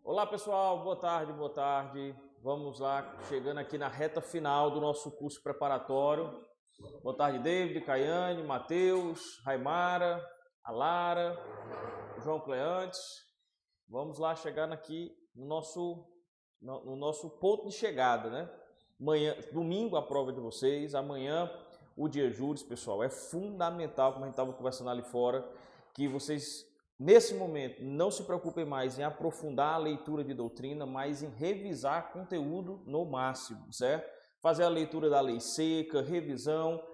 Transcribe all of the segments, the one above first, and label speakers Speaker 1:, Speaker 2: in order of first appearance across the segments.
Speaker 1: Olá pessoal, boa tarde, boa tarde. Vamos lá, chegando aqui na reta final do nosso curso preparatório. Boa tarde, David, Caiane, Matheus, Raimara, a Lara, João Cleantes. Vamos lá, chegando aqui no nosso ponto de chegada, né? Amanhã, domingo a prova de vocês, amanhã o dia júris, pessoal. É fundamental, como a gente estava conversando ali fora, que vocês nesse momento, não se preocupem mais em aprofundar a leitura de doutrina, mas em revisar conteúdo no máximo, certo? Fazer a leitura da lei seca, revisão,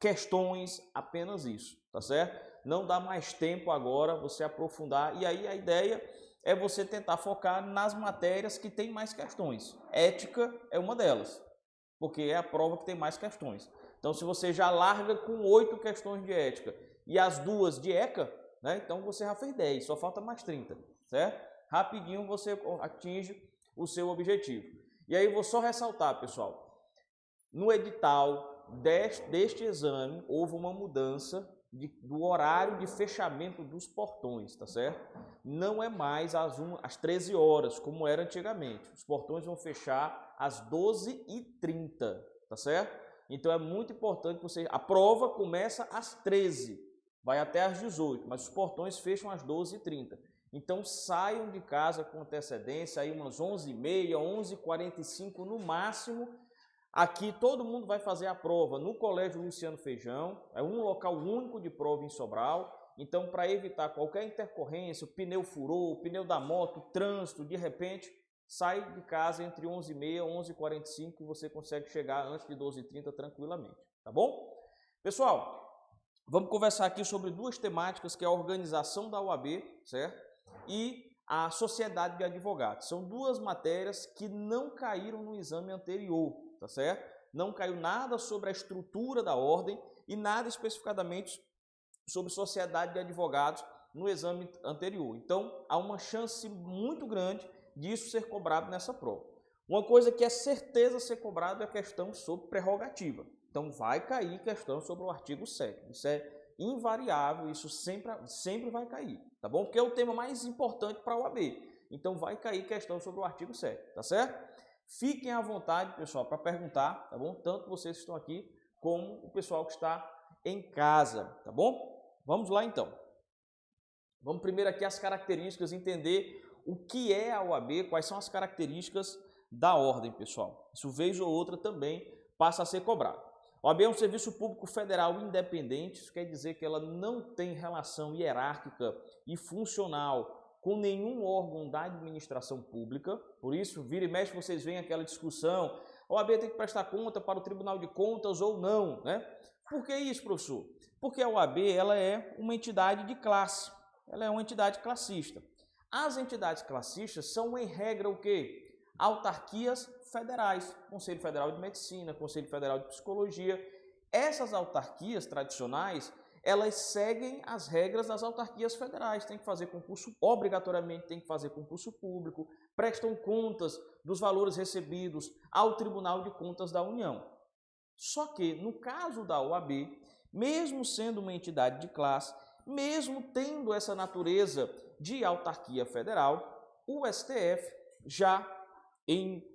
Speaker 1: questões, apenas isso, tá certo? Não dá mais tempo agora você aprofundar, e aí a ideia é você tentar focar nas matérias que tem mais questões. Ética é uma delas, porque é a prova que tem mais questões. Então, se você já larga com 8 questões de ética e as 2 de ECA, né? Então você já fez 10, só falta mais 30, certo? Rapidinho você atinge o seu objetivo. E aí eu vou só ressaltar, pessoal, no edital deste exame houve uma mudança do horário de fechamento dos portões, tá certo? Não é mais às 13 horas, como era antigamente. Os portões vão fechar às 12h30, tá certo? Então é muito importante que você... A prova começa às 13h. Vai até às 18h, mas os portões fecham às 12h30. Então saiam de casa com antecedência, aí umas 11h30, 11h45 no máximo. Aqui todo mundo vai fazer a prova no Colégio Luciano Feijão, é um local único de prova em Sobral. Então, para evitar qualquer intercorrência, o pneu furou, o pneu da moto, o trânsito, de repente, sai de casa entre 11h30 e 11h45 e você consegue chegar antes de 12h30 tranquilamente, tá bom? Pessoal, vamos conversar aqui sobre 2 temáticas, que é a organização da OAB, certo? E a sociedade de advogados. São 2 matérias que não caíram no exame anterior, tá certo? Não caiu nada sobre a estrutura da ordem e nada especificadamente sobre sociedade de advogados no exame anterior. Então, há uma chance muito grande disso ser cobrado nessa prova. Uma coisa que é certeza ser cobrado é a questão sobre prerrogativa. Então, vai cair questão sobre o artigo 7º. Isso é invariável, isso sempre vai cair, tá bom? Porque é o tema mais importante para a OAB. Então, vai cair questão sobre o artigo 7º, tá certo? Fiquem à vontade, pessoal, para perguntar, tá bom? Tanto vocês que estão aqui, como o pessoal que está em casa, tá bom? Vamos lá, então. Vamos primeiro aqui as características, entender o que é a OAB, quais são as características da ordem, pessoal. Isso, vez ou outra, também passa a ser cobrado. A OAB é um serviço público federal independente, isso quer dizer que ela não tem relação hierárquica e funcional com nenhum órgão da administração pública. Por isso, vira e mexe, vocês veem aquela discussão, a OAB tem que prestar conta para o Tribunal de Contas ou não, né? Por que isso, professor? Porque a OAB ela é uma entidade de classe, ela é uma entidade classista. As entidades classistas são, em regra, o quê? Autarquias federais, Conselho Federal de Medicina, Conselho Federal de Psicologia. Essas autarquias tradicionais, elas seguem as regras das autarquias federais, tem que fazer concurso, obrigatoriamente tem que fazer concurso público, prestam contas dos valores recebidos ao Tribunal de Contas da União. Só que, no caso da OAB, mesmo sendo uma entidade de classe, mesmo tendo essa natureza de autarquia federal, o STF já em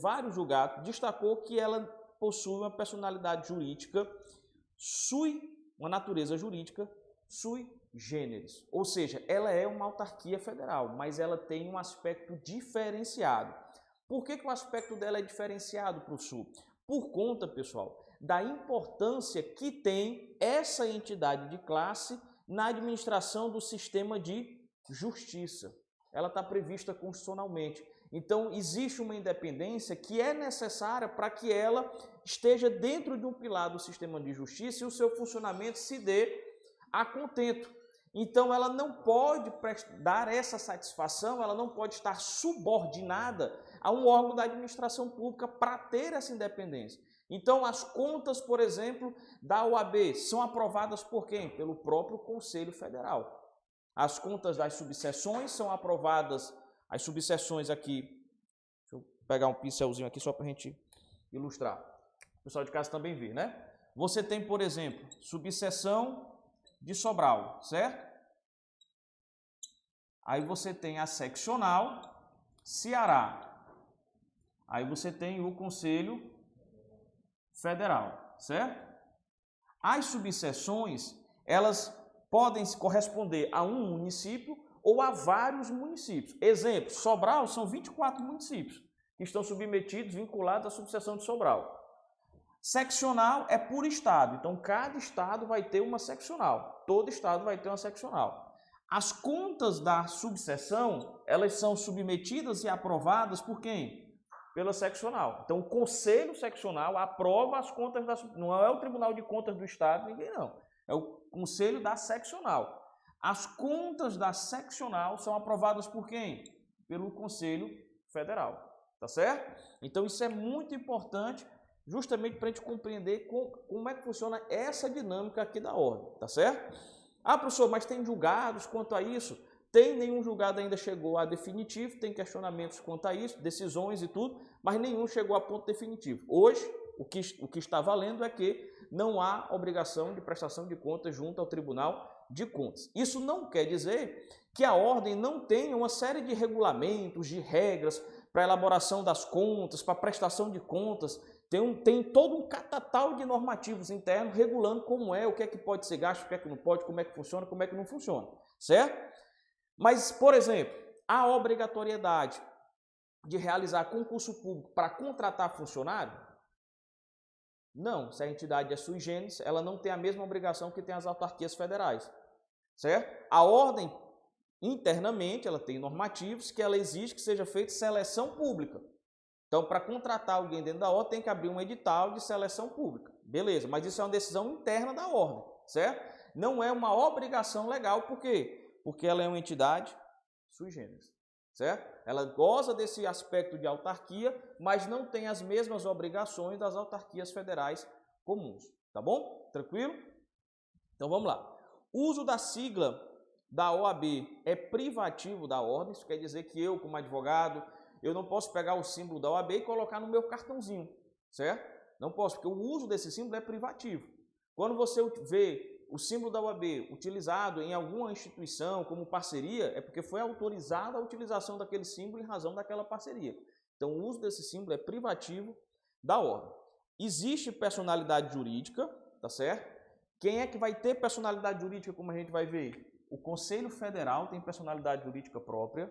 Speaker 1: vários julgados destacou que ela possui uma personalidade jurídica uma natureza jurídica sui generis, ou seja, ela é uma autarquia federal, mas ela tem um aspecto diferenciado. Por que o aspecto dela é diferenciado, professor? Por conta, pessoal, da importância que tem essa entidade de classe na administração do sistema de justiça. Ela está prevista constitucionalmente. Então, existe uma independência que é necessária para que ela esteja dentro de um pilar do sistema de justiça e o seu funcionamento se dê a contento. Então, ela não pode dar essa satisfação, ela não pode estar subordinada a um órgão da administração pública para ter essa independência. Então, as contas, por exemplo, da OAB são aprovadas por quem? Pelo próprio Conselho Federal. As contas das subseções são aprovadas, as subseções aqui, deixa eu pegar um pincelzinho aqui só para a gente ilustrar. O pessoal de casa também vê, né? Você tem, por exemplo, subseção de Sobral, certo? Aí você tem a seccional Ceará. Aí você tem o Conselho Federal, certo? As subseções, elas podem corresponder a um município ou a vários municípios. Exemplo, Sobral são 24 municípios que estão submetidos, vinculados à subseção de Sobral. Seccional é por estado, então cada estado vai ter uma seccional, todo estado vai ter uma seccional. As contas da subseção, elas são submetidas e aprovadas por quem? Pela seccional. Então o Conselho Seccional aprova as contas da não é o Tribunal de Contas do Estado, ninguém não. É o Conselho da Seccional. As contas da seccional são aprovadas por quem? Pelo Conselho Federal. Tá certo? Então isso é muito importante, justamente para a gente compreender como é que funciona essa dinâmica aqui da ordem. Tá certo? Ah, professor, mas tem julgados quanto a isso? Tem, nenhum julgado ainda chegou a definitivo, tem questionamentos quanto a isso, decisões e tudo, mas nenhum chegou a ponto definitivo. Hoje, o que está valendo é que não há obrigação de prestação de contas junto ao Tribunal de Contas. Isso não quer dizer que a ordem não tenha uma série de regulamentos, de regras para elaboração das contas, para prestação de contas. Tem todo um catatal de normativos internos regulando como é, o que é que pode ser gasto, o que é que não pode, como é que funciona, como é que não funciona, certo? Mas, por exemplo, a obrigatoriedade de realizar concurso público para contratar funcionário? Não, se a entidade é sui generis, ela não tem a mesma obrigação que tem as autarquias federais, certo? A ordem, internamente, ela tem normativos que ela exige que seja feita seleção pública. Então, para contratar alguém dentro da ordem, tem que abrir um edital de seleção pública. Beleza, mas isso é uma decisão interna da ordem, certo? Não é uma obrigação legal, por quê? Porque ela é uma entidade sui generis, certo? Ela goza desse aspecto de autarquia, mas não tem as mesmas obrigações das autarquias federais comuns, tá bom? Tranquilo? Então vamos lá. O uso da sigla da OAB é privativo da ordem, isso quer dizer que eu, como advogado, eu não posso pegar o símbolo da OAB e colocar no meu cartãozinho, certo? Não posso, porque o uso desse símbolo é privativo. Quando você vê o símbolo da OAB utilizado em alguma instituição como parceria, é porque foi autorizada a utilização daquele símbolo em razão daquela parceria. Então, o uso desse símbolo é privativo da ordem. Existe personalidade jurídica, tá certo? Quem é que vai ter personalidade jurídica, como a gente vai ver? O Conselho Federal tem personalidade jurídica própria,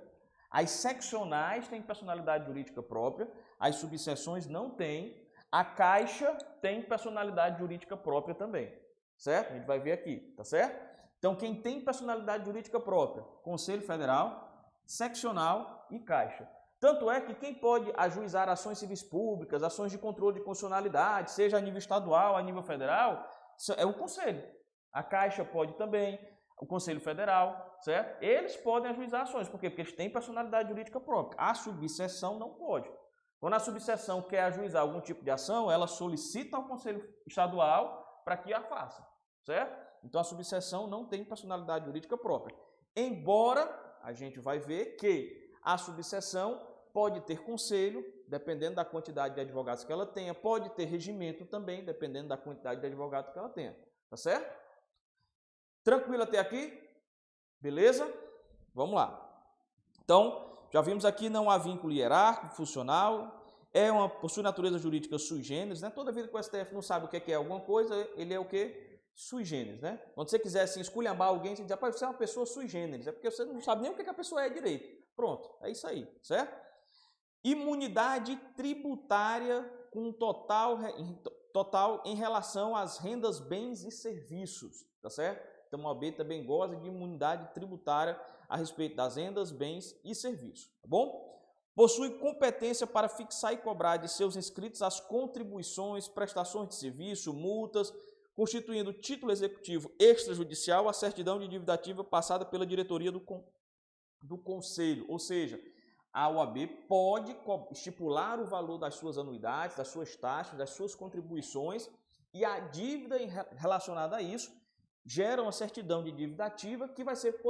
Speaker 1: as seccionais têm personalidade jurídica própria, as subseções não têm, a Caixa tem personalidade jurídica própria também. Certo? A gente vai ver aqui, tá certo? Então, quem tem personalidade jurídica própria? Conselho Federal, seccional e Caixa. Tanto é que quem pode ajuizar ações civis públicas, ações de controle de constitucionalidade, seja a nível estadual, a nível federal, é o Conselho. A Caixa pode também, o Conselho Federal, certo? Eles podem ajuizar ações. Por quê? Porque eles têm personalidade jurídica própria. A subseção não pode. Quando a subseção quer ajuizar algum tipo de ação, ela solicita ao Conselho Estadual para que a faça, certo? Então a subseção não tem personalidade jurídica própria. Embora a gente vai ver que a subseção pode ter conselho, dependendo da quantidade de advogados que ela tenha, pode ter regimento também, dependendo da quantidade de advogados que ela tenha, tá certo? Tranquilo até aqui? Beleza? Vamos lá. Então, já vimos aqui, não há vínculo hierárquico, funcional, possui natureza jurídica sui generis, né? Toda vida que o STF não sabe o que é alguma coisa, ele é o quê? Sui generis, né? Quando você quiser assim, esculhambar alguém, você diz, rapaz, você é uma pessoa sui generis, é porque você não sabe nem o que a pessoa é direito. Pronto, é isso aí, certo? Imunidade tributária com total em relação às rendas, bens e serviços, tá certo? Então, a OAB também goza de imunidade tributária a respeito das rendas, bens e serviços, tá bom? Possui competência para fixar e cobrar de seus inscritos as contribuições, prestações de serviço, multas, constituindo título executivo extrajudicial a certidão de dívida ativa passada pela diretoria do Conselho. Ou seja, a OAB pode estipular o valor das suas anuidades, das suas taxas, das suas contribuições, e a dívida relacionada a isso gera uma certidão de dívida ativa que vai ser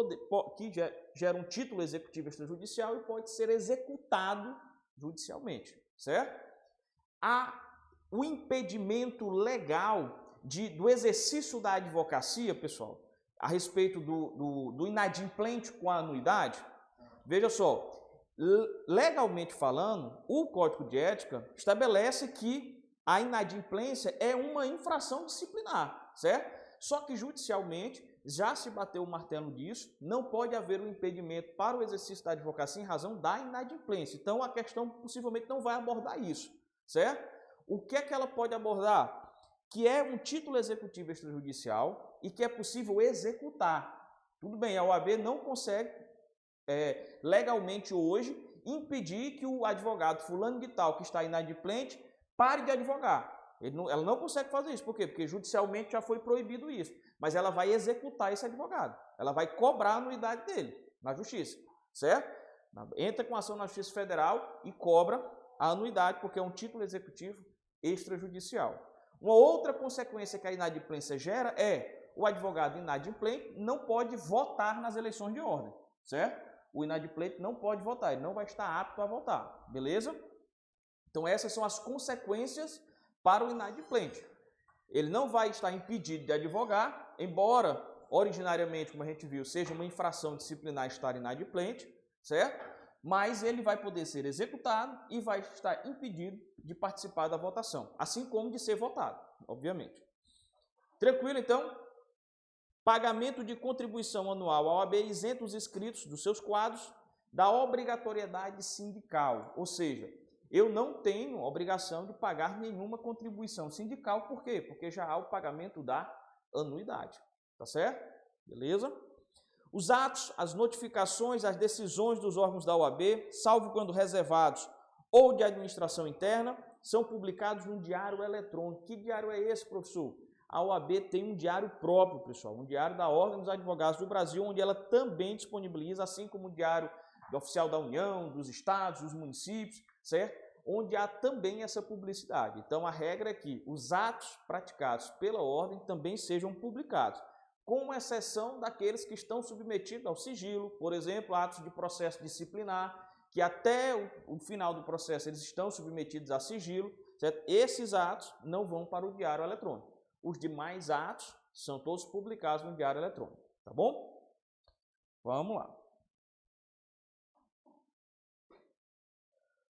Speaker 1: que gera um título executivo extrajudicial e pode ser executado judicialmente, certo? O impedimento legal do exercício da advocacia, pessoal, a respeito do inadimplente com a anuidade, veja só, legalmente falando, o Código de Ética estabelece que a inadimplência é uma infração disciplinar, certo? Só que judicialmente já se bateu o martelo disso, não pode haver um impedimento para o exercício da advocacia em razão da inadimplência. Então a questão possivelmente não vai abordar isso, certo? O que é que ela pode abordar? Que é um título executivo extrajudicial e que é possível executar. Tudo bem, a OAB não consegue legalmente hoje impedir que o advogado fulano de tal que está inadimplente pare de advogar. Ela não consegue fazer isso. Por quê? Porque judicialmente já foi proibido isso. Mas ela vai executar esse advogado. Ela vai cobrar a anuidade dele na justiça, certo? Entra com ação na Justiça Federal e cobra a anuidade, porque é um título executivo extrajudicial. Uma outra consequência que a inadimplência gera é o advogado inadimplente não pode votar nas eleições de ordem, certo? O inadimplente não pode votar, ele não vai estar apto a votar, beleza? Então essas são as consequências para o inadimplente. Ele não vai estar impedido de advogar, embora originariamente, como a gente viu, seja uma infração disciplinar estar inadimplente, certo? Mas ele vai poder ser executado e vai estar impedido de participar da votação, assim como de ser votado, obviamente. Tranquilo, então? Pagamento de contribuição anual. A OAB isenta os inscritos dos seus quadros da obrigatoriedade sindical, ou seja, eu não tenho obrigação de pagar nenhuma contribuição sindical. Por quê? Porque já há o pagamento da anuidade. Tá certo? Beleza? Os atos, as notificações, as decisões dos órgãos da OAB, salvo quando reservados ou de administração interna, são publicados no diário eletrônico. Que diário é esse, professor? A OAB tem um diário próprio, pessoal, um diário da Ordem dos Advogados do Brasil, onde ela também disponibiliza, assim como o diário oficial da União, dos estados, dos municípios, certo? Onde há também essa publicidade. Então, a regra é que os atos praticados pela ordem também sejam publicados, com exceção daqueles que estão submetidos ao sigilo, por exemplo, atos de processo disciplinar, que até o final do processo eles estão submetidos a sigilo, certo? Esses atos não vão para o diário eletrônico. Os demais atos são todos publicados no diário eletrônico, tá bom? Vamos lá.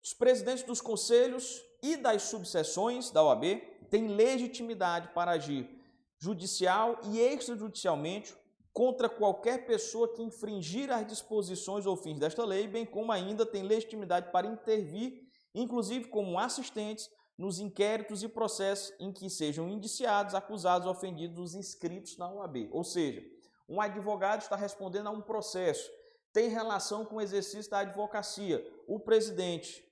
Speaker 1: Os presidentes dos conselhos e das subseções da OAB têm legitimidade para agir judicial e extrajudicialmente contra qualquer pessoa que infringir as disposições ou fins desta lei, bem como ainda tem legitimidade para intervir, inclusive como assistentes, nos inquéritos e processos em que sejam indiciados, acusados ou ofendidos os inscritos na OAB. Ou seja, um advogado está respondendo a um processo, tem relação com o exercício da advocacia. O presidente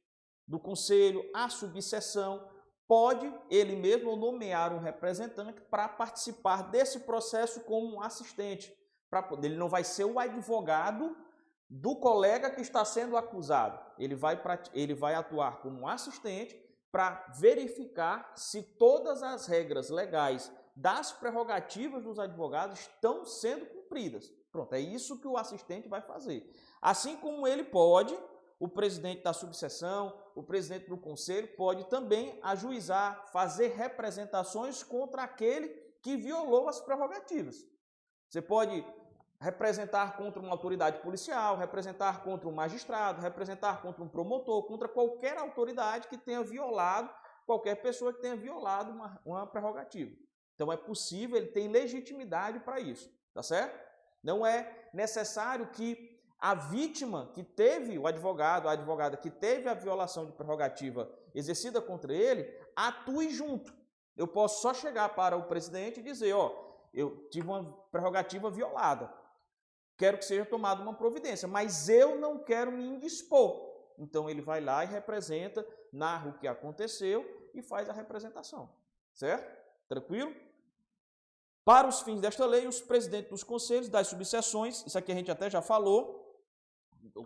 Speaker 1: do conselho, a subseção, pode ele mesmo nomear um representante para participar desse processo como um assistente. Ele não vai ser o advogado do colega que está sendo acusado. Ele vai atuar como um assistente para verificar se todas as regras legais das prerrogativas dos advogados estão sendo cumpridas. Pronto, é isso que o assistente vai fazer. Assim como ele pode, o presidente da subseção, o presidente do conselho, pode também ajuizar, fazer representações contra aquele que violou as prerrogativas. Você pode representar contra uma autoridade policial, representar contra um magistrado, representar contra um promotor, contra qualquer autoridade que tenha violado, qualquer pessoa que tenha violado uma prerrogativa. Então é possível, ele tem legitimidade para isso, tá certo? Não é necessário que a vítima que teve, o advogado, a advogada que teve a violação de prerrogativa exercida contra ele, atue junto. Eu posso só chegar para o presidente e dizer, ó, eu tive uma prerrogativa violada, quero que seja tomada uma providência, mas eu não quero me indispor. Então ele vai lá e representa, narra o que aconteceu e faz a representação, certo? Tranquilo? Para os fins desta lei, os presidentes dos conselhos, das subseções, isso aqui a gente até já falou,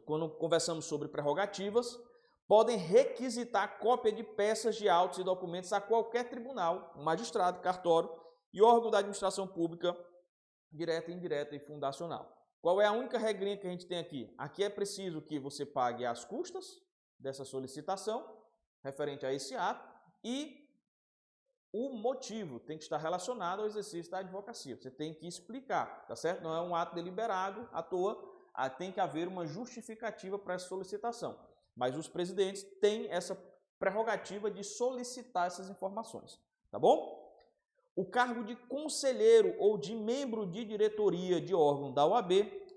Speaker 1: quando conversamos sobre prerrogativas, podem requisitar cópia de peças de autos e documentos a qualquer tribunal, magistrado, cartório e órgão da administração pública, direta, indireta e fundacional. Qual é a única regrinha que a gente tem aqui? Aqui é preciso que você pague as custas dessa solicitação, referente a esse ato, e o motivo tem que estar relacionado ao exercício da advocacia. Você tem que explicar, tá certo? Não é um ato deliberado à toa. tem que haver uma justificativa para essa solicitação. Mas os presidentes têm essa prerrogativa de solicitar essas informações, tá bom? O cargo de conselheiro ou de membro de diretoria de órgão da OAB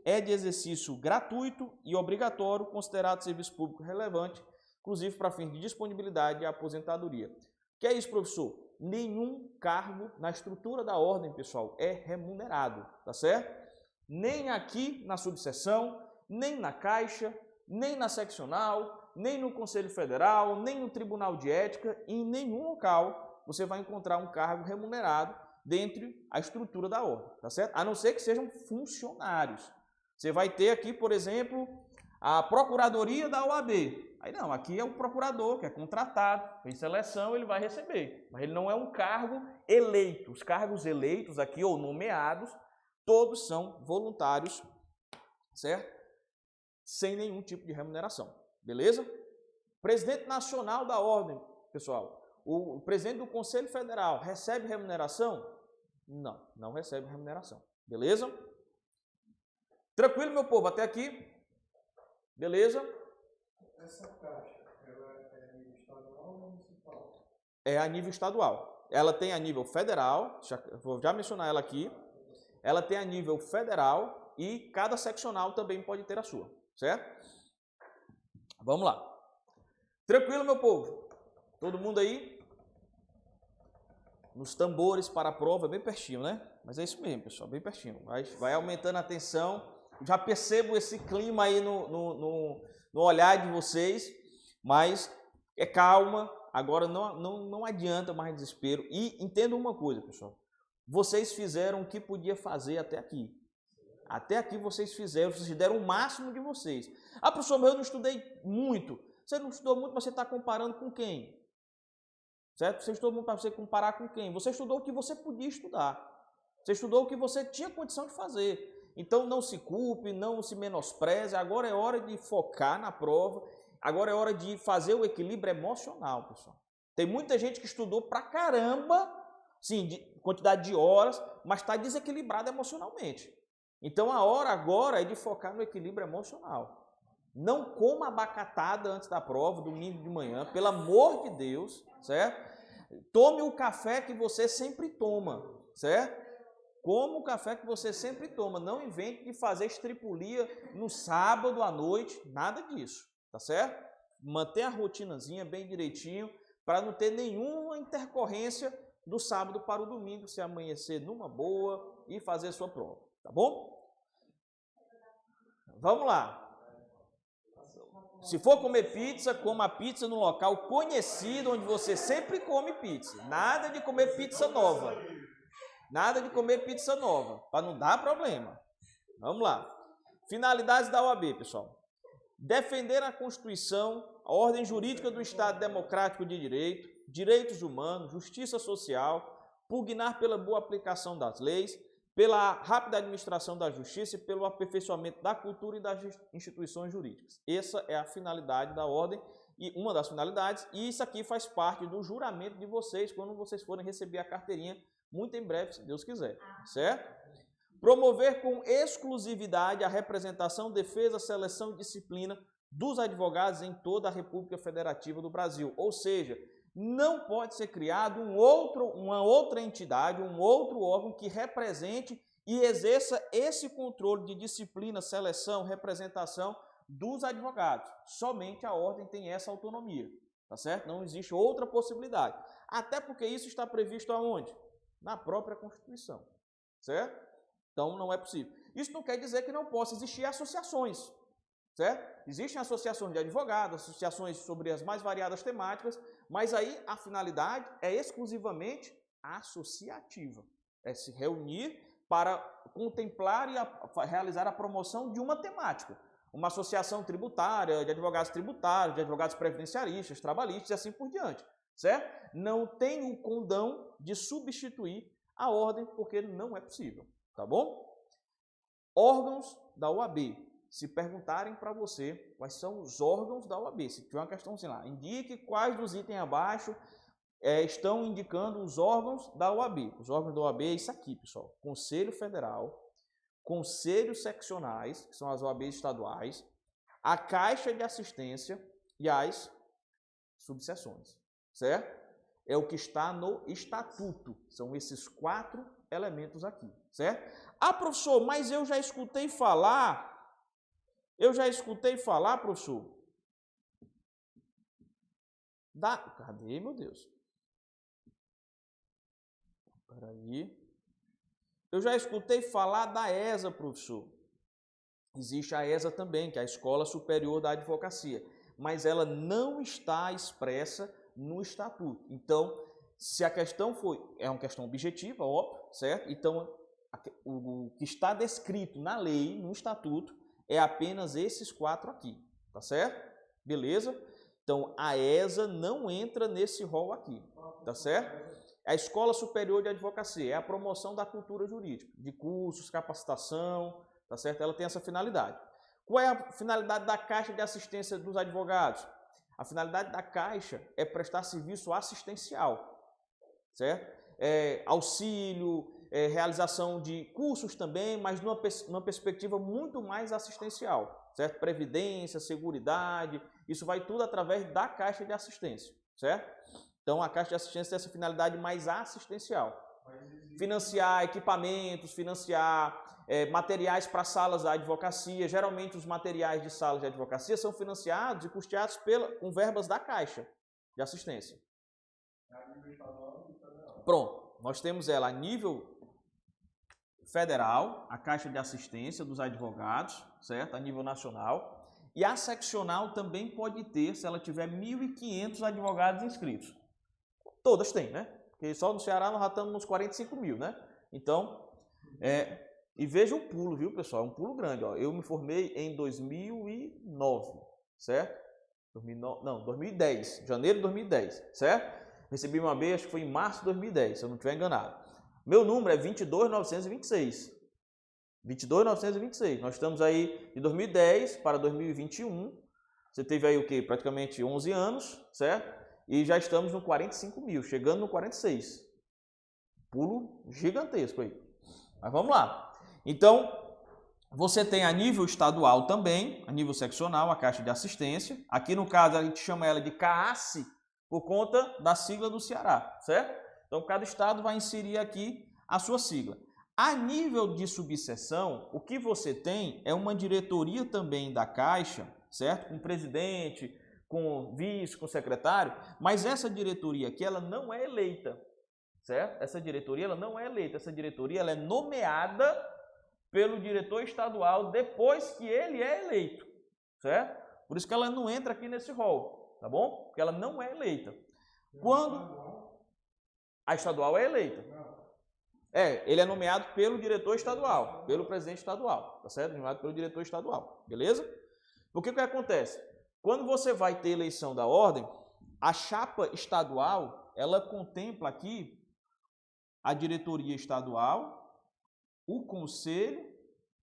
Speaker 1: é de exercício gratuito e obrigatório, considerado serviço público relevante, inclusive para fins de disponibilidade e aposentadoria. O que é isso, professor? Nenhum cargo na estrutura da ordem, pessoal, é remunerado, tá certo? Nem aqui na subseção, nem na Caixa, nem na seccional, nem no Conselho Federal, nem no Tribunal de Ética, em nenhum local você vai encontrar um cargo remunerado dentro da estrutura da ordem, tá certo? A não ser que sejam funcionários. Você vai ter aqui, por exemplo, a Procuradoria da OAB. Aí não, aqui é o procurador que é contratado, em seleção ele vai receber, mas ele não é um cargo eleito. Os cargos eleitos aqui ou nomeados, todos são voluntários, certo? Sem nenhum tipo de remuneração, beleza? Presidente nacional da ordem, pessoal, o presidente do Conselho Federal recebe remuneração? Não, não recebe remuneração, beleza? Tranquilo, meu povo, até aqui? Beleza?
Speaker 2: Essa caixa, ela é a nível estadual ou municipal?
Speaker 1: É a nível estadual. Ela tem a nível federal, vou já mencionar ela aqui. Ela tem a nível federal e cada seccional também pode ter a sua, certo? Vamos lá. Tranquilo, meu povo? Todo mundo aí? Nos tambores para a prova, bem pertinho, né? Mas é isso mesmo, pessoal, bem pertinho. Vai aumentando a tensão. Já percebo esse clima aí no olhar de vocês, mas é calma. Agora não adianta mais desespero. E entenda uma coisa, pessoal. Vocês fizeram o que podia fazer até aqui. Até aqui vocês fizeram, vocês deram o máximo de vocês. Ah, professor, mas eu não estudei muito. Você não estudou muito, mas você está comparando com quem? Certo? Você estudou muito para você comparar com quem? Você estudou o que você podia estudar. Você estudou o que você tinha condição de fazer. Então não se culpe, não se menospreze. Agora é hora de focar na prova. Agora é hora de fazer o equilíbrio emocional, pessoal. Tem muita gente que estudou pra caramba, sim, de quantidade de horas, mas está desequilibrada emocionalmente. Então a hora agora é de focar no equilíbrio emocional. Não coma abacatada antes da prova, domingo de manhã, pelo amor de Deus, certo? Tome o café que você sempre toma, certo? Coma o café que você sempre toma. Não invente de fazer estripulia no sábado à noite, nada disso, tá certo? Mantenha a rotinazinha bem direitinho, para não ter nenhuma intercorrência do sábado para o domingo, se amanhecer numa boa e fazer sua prova, tá bom? Vamos lá. Se for comer pizza, coma pizza num local conhecido, onde você sempre come pizza. Nada de comer pizza nova. Nada de comer pizza nova, para não dar problema. Vamos lá. Finalidades da OAB, pessoal. Defender a Constituição, a ordem jurídica do Estado Democrático de Direito, direitos humanos, justiça social, pugnar pela boa aplicação das leis, pela rápida administração da justiça e pelo aperfeiçoamento da cultura e das instituições jurídicas. Essa é a finalidade da ordem, e uma das finalidades, e isso aqui faz parte do juramento de vocês, quando vocês forem receber a carteirinha, muito em breve, se Deus quiser, certo? Promover com exclusividade a representação, defesa, seleção e disciplina dos advogados em toda a República Federativa do Brasil. Ou seja, não pode ser criado uma outra entidade, um outro órgão que represente e exerça esse controle de disciplina, seleção, representação dos advogados. Somente a ordem tem essa autonomia, tá certo? Não existe outra possibilidade. Até porque isso está previsto aonde? Na própria Constituição, certo? Então não é possível. Isso não quer dizer que não possa existir associações, certo? Existem associações de advogados, associações sobre as mais variadas temáticas, mas aí a finalidade é exclusivamente associativa. É se reunir para contemplar e realizar a promoção de uma temática. Uma associação tributária, de advogados previdenciaristas, trabalhistas e assim por diante, certo? Não tem o condão de substituir a ordem, porque não é possível, tá bom? Órgãos da OAB. Se perguntarem para você quais são os órgãos da OAB, se tiver uma questão assim lá, indique quais dos itens abaixo estão indicando os órgãos da OAB. Os órgãos da OAB é isso aqui, pessoal. Conselho Federal, conselhos seccionais, que são as OABs estaduais, a Caixa de Assistência e as subseções, certo? É o que está no estatuto, são esses 4 elementos aqui, certo? Ah, professor, mas eu já escutei falar, professor, cadê, meu Deus? Peraí. Eu já escutei falar da ESA, professor. Existe a ESA também, que é a Escola Superior da Advocacia, mas ela não está expressa no estatuto. Então, se a questão é uma questão objetiva, óbvio, certo? Então, o que está descrito na lei, no estatuto, é apenas esses 4 aqui, tá certo? Beleza? Então, a ESA não entra nesse rol aqui, tá certo? A Escola Superior de Advocacia é a promoção da cultura jurídica, de cursos, capacitação, tá certo? Ela tem essa finalidade. Qual é a finalidade da Caixa de Assistência dos Advogados? A finalidade da Caixa é prestar serviço assistencial, certo? Auxílio, realização de cursos também, mas numa perspectiva muito mais assistencial, certo? Previdência, seguridade, isso vai tudo através da Caixa de Assistência, certo? Então, a Caixa de Assistência tem essa finalidade mais assistencial. Financiar equipamentos, financiar materiais para salas da advocacia. Geralmente, os materiais de salas de advocacia são financiados e custeados com verbas da Caixa de Assistência. Pronto, nós temos ela a nível federal, a Caixa de Assistência dos Advogados, certo? A nível nacional. E a seccional também pode ter, se ela tiver 1.500 advogados inscritos. Todas têm, né? Porque só no Ceará nós já estamos nos 45 mil, né? Então, e veja o pulo, viu, pessoal? É um pulo grande, ó. Eu me formei em 2009, certo? 2010, janeiro de 2010, certo? Recebi uma AB, acho que foi em março de 2010, se eu não estiver enganado. Meu número é 22.926. 22.926. Nós estamos aí de 2010 para 2021. Você teve aí o quê? Praticamente 11 anos, certo? E já estamos no 45 mil, chegando no 46. Pulo gigantesco aí. Mas vamos lá. Então, você tem a nível estadual também, a nível seccional, a Caixa de Assistência. Aqui no caso a gente chama ela de CAASSE por conta da sigla do Ceará, certo? Então, cada estado vai inserir aqui a sua sigla. A nível de subseção, o que você tem é uma diretoria também da Caixa, certo? Com presidente, com vice, com secretário, mas essa diretoria aqui, ela não é eleita, certo? Essa diretoria, ela não é eleita, essa diretoria, ela é nomeada pelo diretor estadual depois que ele é eleito, certo? Por isso que ela não entra aqui nesse rol, tá bom? Porque ela não é eleita. Quando a estadual é eleita. Ele é nomeado pelo diretor estadual, pelo presidente estadual, tá certo? Nomeado pelo diretor estadual, beleza? O que acontece? Quando você vai ter eleição da ordem, a chapa estadual, ela contempla aqui a diretoria estadual, o conselho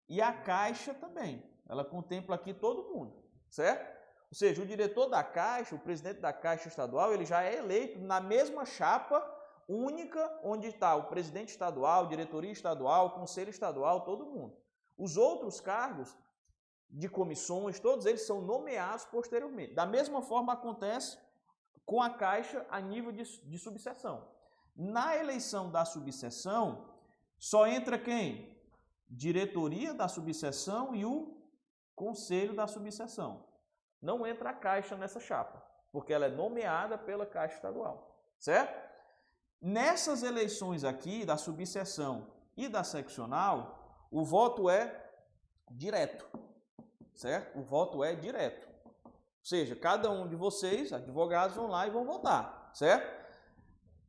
Speaker 1: e a Caixa também. Ela contempla aqui todo mundo, certo? Ou seja, o diretor da Caixa, o presidente da Caixa estadual, ele já é eleito na mesma chapa única, onde está o presidente estadual, diretoria estadual, conselho estadual, todo mundo. Os outros cargos de comissões, todos eles são nomeados posteriormente. Da mesma forma acontece com a Caixa a nível de subseção. Na eleição da subseção, só entra quem? Diretoria da subseção e o conselho da subseção. Não entra a Caixa nessa chapa, porque ela é nomeada pela Caixa estadual, certo? Nessas eleições aqui, da subseção e da seccional, o voto é direto, certo? O voto é direto. Ou seja, cada um de vocês, advogados, vão lá e vão votar, certo?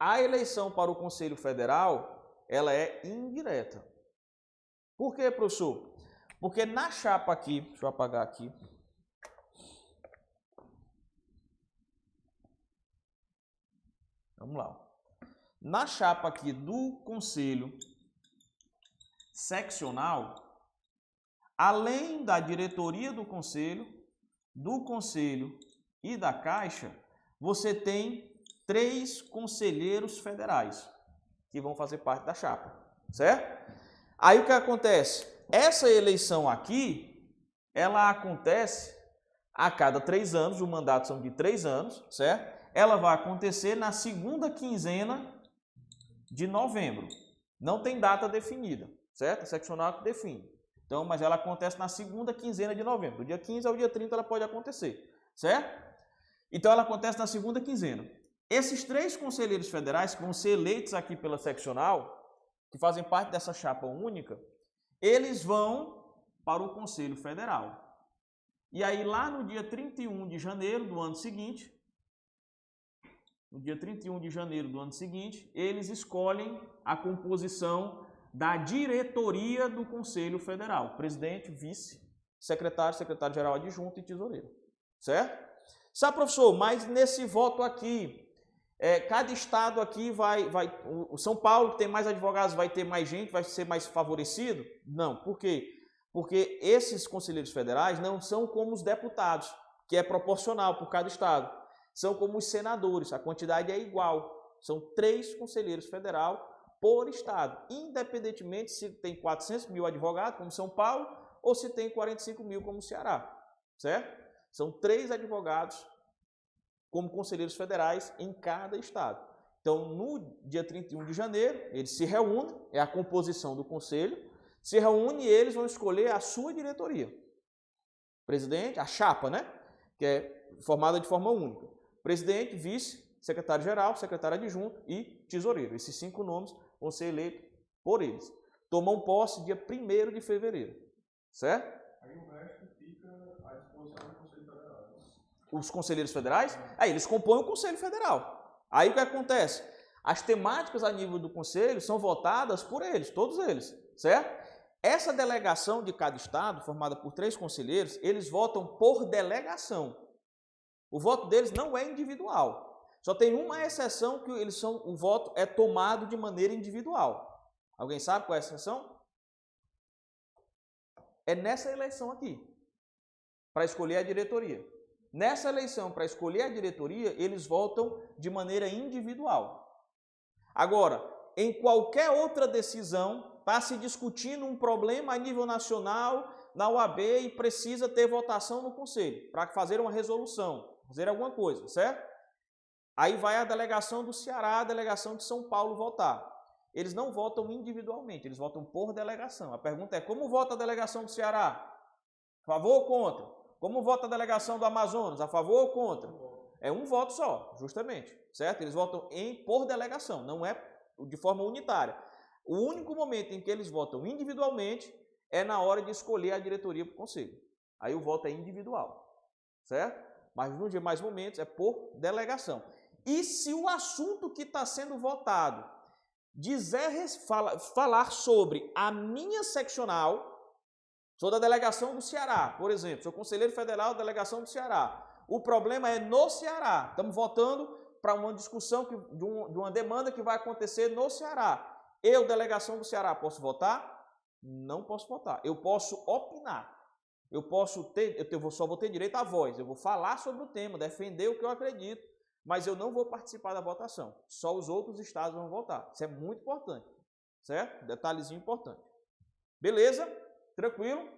Speaker 1: A eleição para o Conselho Federal, ela é indireta. Por quê, professor? Porque na chapa aqui, deixa eu apagar aqui. Vamos lá. Na chapa aqui do Conselho Seccional, além da diretoria do Conselho e da Caixa, você tem 3 conselheiros federais que vão fazer parte da chapa, certo? Aí o que acontece? essa eleição aqui, ela acontece a cada 3 anos, o mandato são de 3 anos, certo? Ela vai acontecer na segunda quinzena de novembro. Não tem data definida, certo? A seccional que define. Então, mas ela acontece na segunda quinzena de novembro. Do dia 15 ao dia 30 ela pode acontecer, certo? Então, ela acontece na segunda quinzena. Esses 3 conselheiros federais que vão ser eleitos aqui pela seccional, que fazem parte dessa chapa única, eles vão para o Conselho Federal. E aí, lá no dia 31 de janeiro do ano seguinte, eles escolhem a composição da diretoria do Conselho Federal. Presidente, vice, secretário, secretário-geral adjunto e tesoureiro. Certo? Sabe, professor, mas nesse voto aqui, cada estado aqui o São Paulo, que tem mais advogados, vai ter mais gente, vai ser mais favorecido? Não. Por quê? Porque esses conselheiros federais não são como os deputados, que é proporcional por cada estado. São como os senadores, a quantidade é igual. São 3 conselheiros federais por estado, independentemente se tem 400 mil advogados, como São Paulo, ou se tem 45 mil, como Ceará. Certo? São 3 advogados como conselheiros federais em cada estado. Então, no dia 31 de janeiro, eles se reúnem, é a composição do conselho, se reúnem e eles vão escolher a sua diretoria. Presidente, a chapa, né? Que é formada de forma única. Presidente, vice, secretário-geral, secretário adjunto e tesoureiro. Esses 5 nomes vão ser eleitos por eles. Tomam posse dia 1º de fevereiro. Certo?
Speaker 2: Aí o resto fica à disposição do Conselho Federal.
Speaker 1: Os conselheiros federais, aí eles compõem o Conselho Federal. Aí o que acontece? As temáticas a nível do Conselho são votadas por eles, todos eles, certo? Essa delegação de cada estado, formada por 3 conselheiros, eles votam por delegação. O voto deles não é individual. Só tem uma exceção que o voto é tomado de maneira individual. Alguém sabe qual é a exceção? É nessa eleição aqui, para escolher a diretoria. Nessa eleição, para escolher a diretoria, eles votam de maneira individual. Agora, em qualquer outra decisão, está se discutindo um problema a nível nacional, na OAB, e precisa ter votação no Conselho, para fazer uma resolução, fazer alguma coisa, certo? Aí vai a delegação do Ceará, a delegação de São Paulo votar. Eles não votam individualmente, eles votam por delegação. A pergunta é, como vota a delegação do Ceará? A favor ou contra? Como vota a delegação do Amazonas? A favor ou contra? É um voto só, justamente, certo? Eles votam por delegação, não é de forma unitária. O único momento em que eles votam individualmente é na hora de escolher a diretoria para o conselho. Aí o voto é individual, certo? Mas nos demais momentos é por delegação. E se o assunto que está sendo votado falar sobre a minha seccional, sou da delegação do Ceará, por exemplo, sou conselheiro federal da delegação do Ceará. O problema é no Ceará. Estamos votando para uma discussão de uma demanda que vai acontecer no Ceará. Eu, delegação do Ceará, posso votar? Não posso votar. Eu posso opinar. Eu só vou ter direito à voz. Eu vou falar sobre o tema, defender o que eu acredito, mas eu não vou participar da votação. Só os outros estados vão votar. Isso é muito importante, certo? Detalhezinho importante. Beleza? Tranquilo?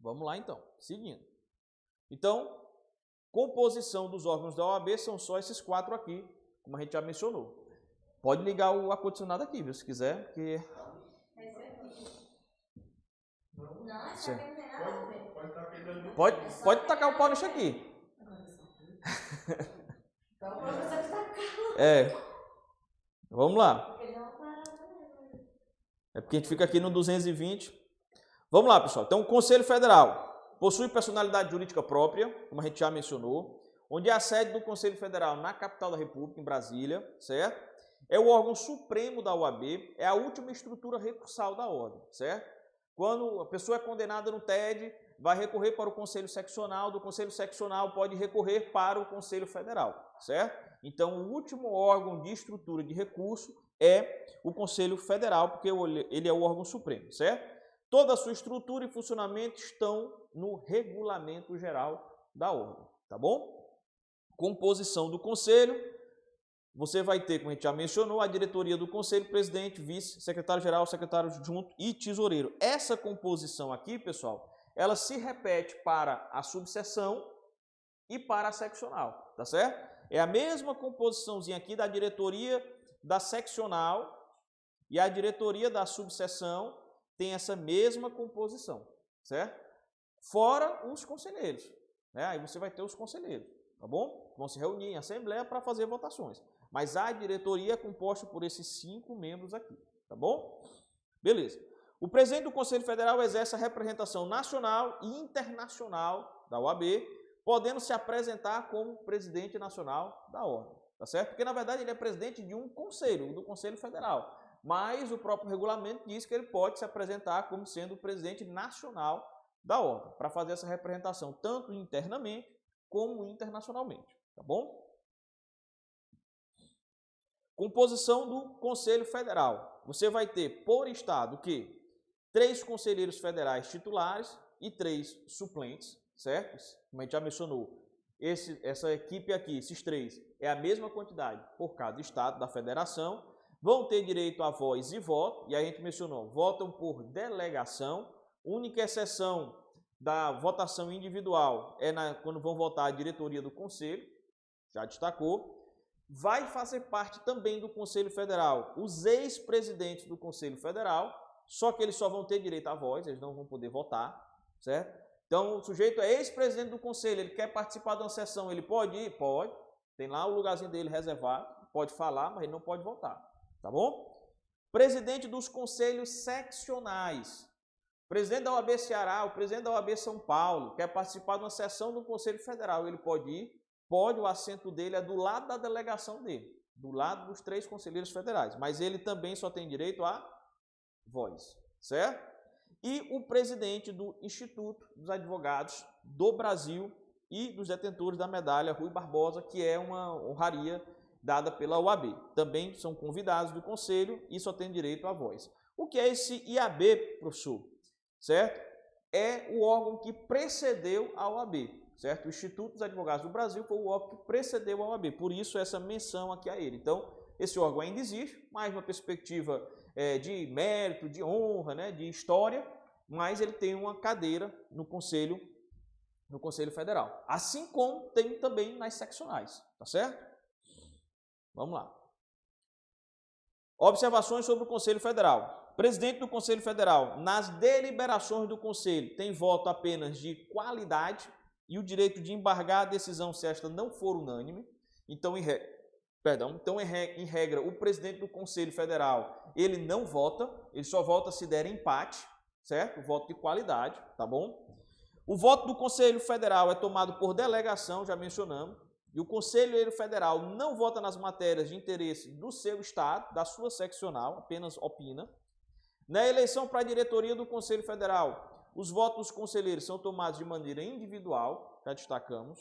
Speaker 1: Vamos lá, então. Seguindo. Então, composição dos órgãos da OAB são só esses 4 aqui, como a gente já mencionou. Pode ligar o ar-condicionado aqui, viu, se quiser, porque... Pode tacar o pau nisso aqui. Vamos lá. É porque a gente fica aqui no 220. Vamos lá, pessoal. Então, o Conselho Federal possui personalidade jurídica própria, como a gente já mencionou, onde é a sede do Conselho Federal na capital da República, em Brasília, certo? É o órgão supremo da OAB, é a última estrutura recursal da ordem, certo? Quando a pessoa é condenada no TED, vai recorrer para o Conselho Seccional, do Conselho Seccional pode recorrer para o Conselho Federal, certo? Então, o último órgão de estrutura de recurso é o Conselho Federal, porque ele é o órgão supremo, certo? Toda a sua estrutura e funcionamento estão no Regulamento Geral da Ordem, tá bom? Composição do Conselho. você vai ter, como a gente já mencionou, a diretoria do conselho, presidente, vice, secretário-geral, secretário adjunto e tesoureiro. Essa composição aqui, pessoal, ela se repete para a subseção e para a seccional, tá certo? É a mesma composiçãozinha aqui da diretoria da seccional e a diretoria da subseção tem essa mesma composição, certo? Fora os conselheiros, né? Aí você vai ter os conselheiros, tá bom? Vão se reunir em assembleia para fazer votações. Mas a diretoria é composta por esses 5 membros aqui, tá bom? Beleza. O presidente do Conselho Federal exerce a representação nacional e internacional da OAB, podendo se apresentar como presidente nacional da ordem, tá certo? Porque, na verdade, ele é presidente de um conselho, do Conselho Federal, mas o próprio regulamento diz que ele pode se apresentar como sendo o presidente nacional da ordem, para fazer essa representação, tanto internamente como internacionalmente, tá bom? Composição do Conselho Federal. Você vai ter, por estado, o quê? 3 conselheiros federais titulares e 3 suplentes, certo? Como a gente já mencionou, essa equipe aqui, esses 3, é a mesma quantidade por cada estado da federação, vão ter direito a voz e voto, e a gente mencionou, votam por delegação, única exceção da votação individual é quando vão votar a diretoria do conselho, já destacou. Vai fazer parte também do Conselho Federal os ex-presidentes do Conselho Federal, só que eles só vão ter direito à voz, eles não vão poder votar, certo? Então, o sujeito é ex-presidente do Conselho, ele quer participar de uma sessão, ele pode ir? Pode. Tem lá o lugarzinho dele reservado, pode falar, mas ele não pode votar, tá bom? Presidente dos Conselhos Seccionais. Presidente da OAB Ceará, o presidente da OAB São Paulo, quer participar de uma sessão do Conselho Federal, ele pode ir? Pode, o assento dele é do lado da delegação dele, do lado dos 3 conselheiros federais, mas ele também só tem direito a voz, certo? E o presidente do Instituto dos Advogados do Brasil e dos detentores da medalha Rui Barbosa, que é uma honraria dada pela OAB. Também são convidados do conselho e só tem direito à voz. O que é esse IAB, professor? Certo? É o órgão que precedeu a OAB, certo? O Instituto dos Advogados do Brasil foi o órgão que precedeu a OAB, por isso essa menção aqui a ele. Então, esse órgão ainda existe, mais uma perspectiva de mérito, de honra, né, de história, mas ele tem uma cadeira no Conselho Federal, assim como tem também nas seccionais, tá certo? Vamos lá. Observações sobre o Conselho Federal. Presidente do Conselho Federal, nas deliberações do Conselho, tem voto apenas de qualidade e o direito de embargar a decisão se esta não for unânime. Então, em regra, o presidente do Conselho Federal, ele não vota, ele só vota se der empate, certo? Voto de qualidade, tá bom? O voto do Conselho Federal é tomado por delegação, já mencionamos, e o Conselheiro Federal não vota nas matérias de interesse do seu estado, da sua seccional, apenas opina. Na eleição para a diretoria do Conselho Federal, os votos dos conselheiros são tomados de maneira individual, já destacamos.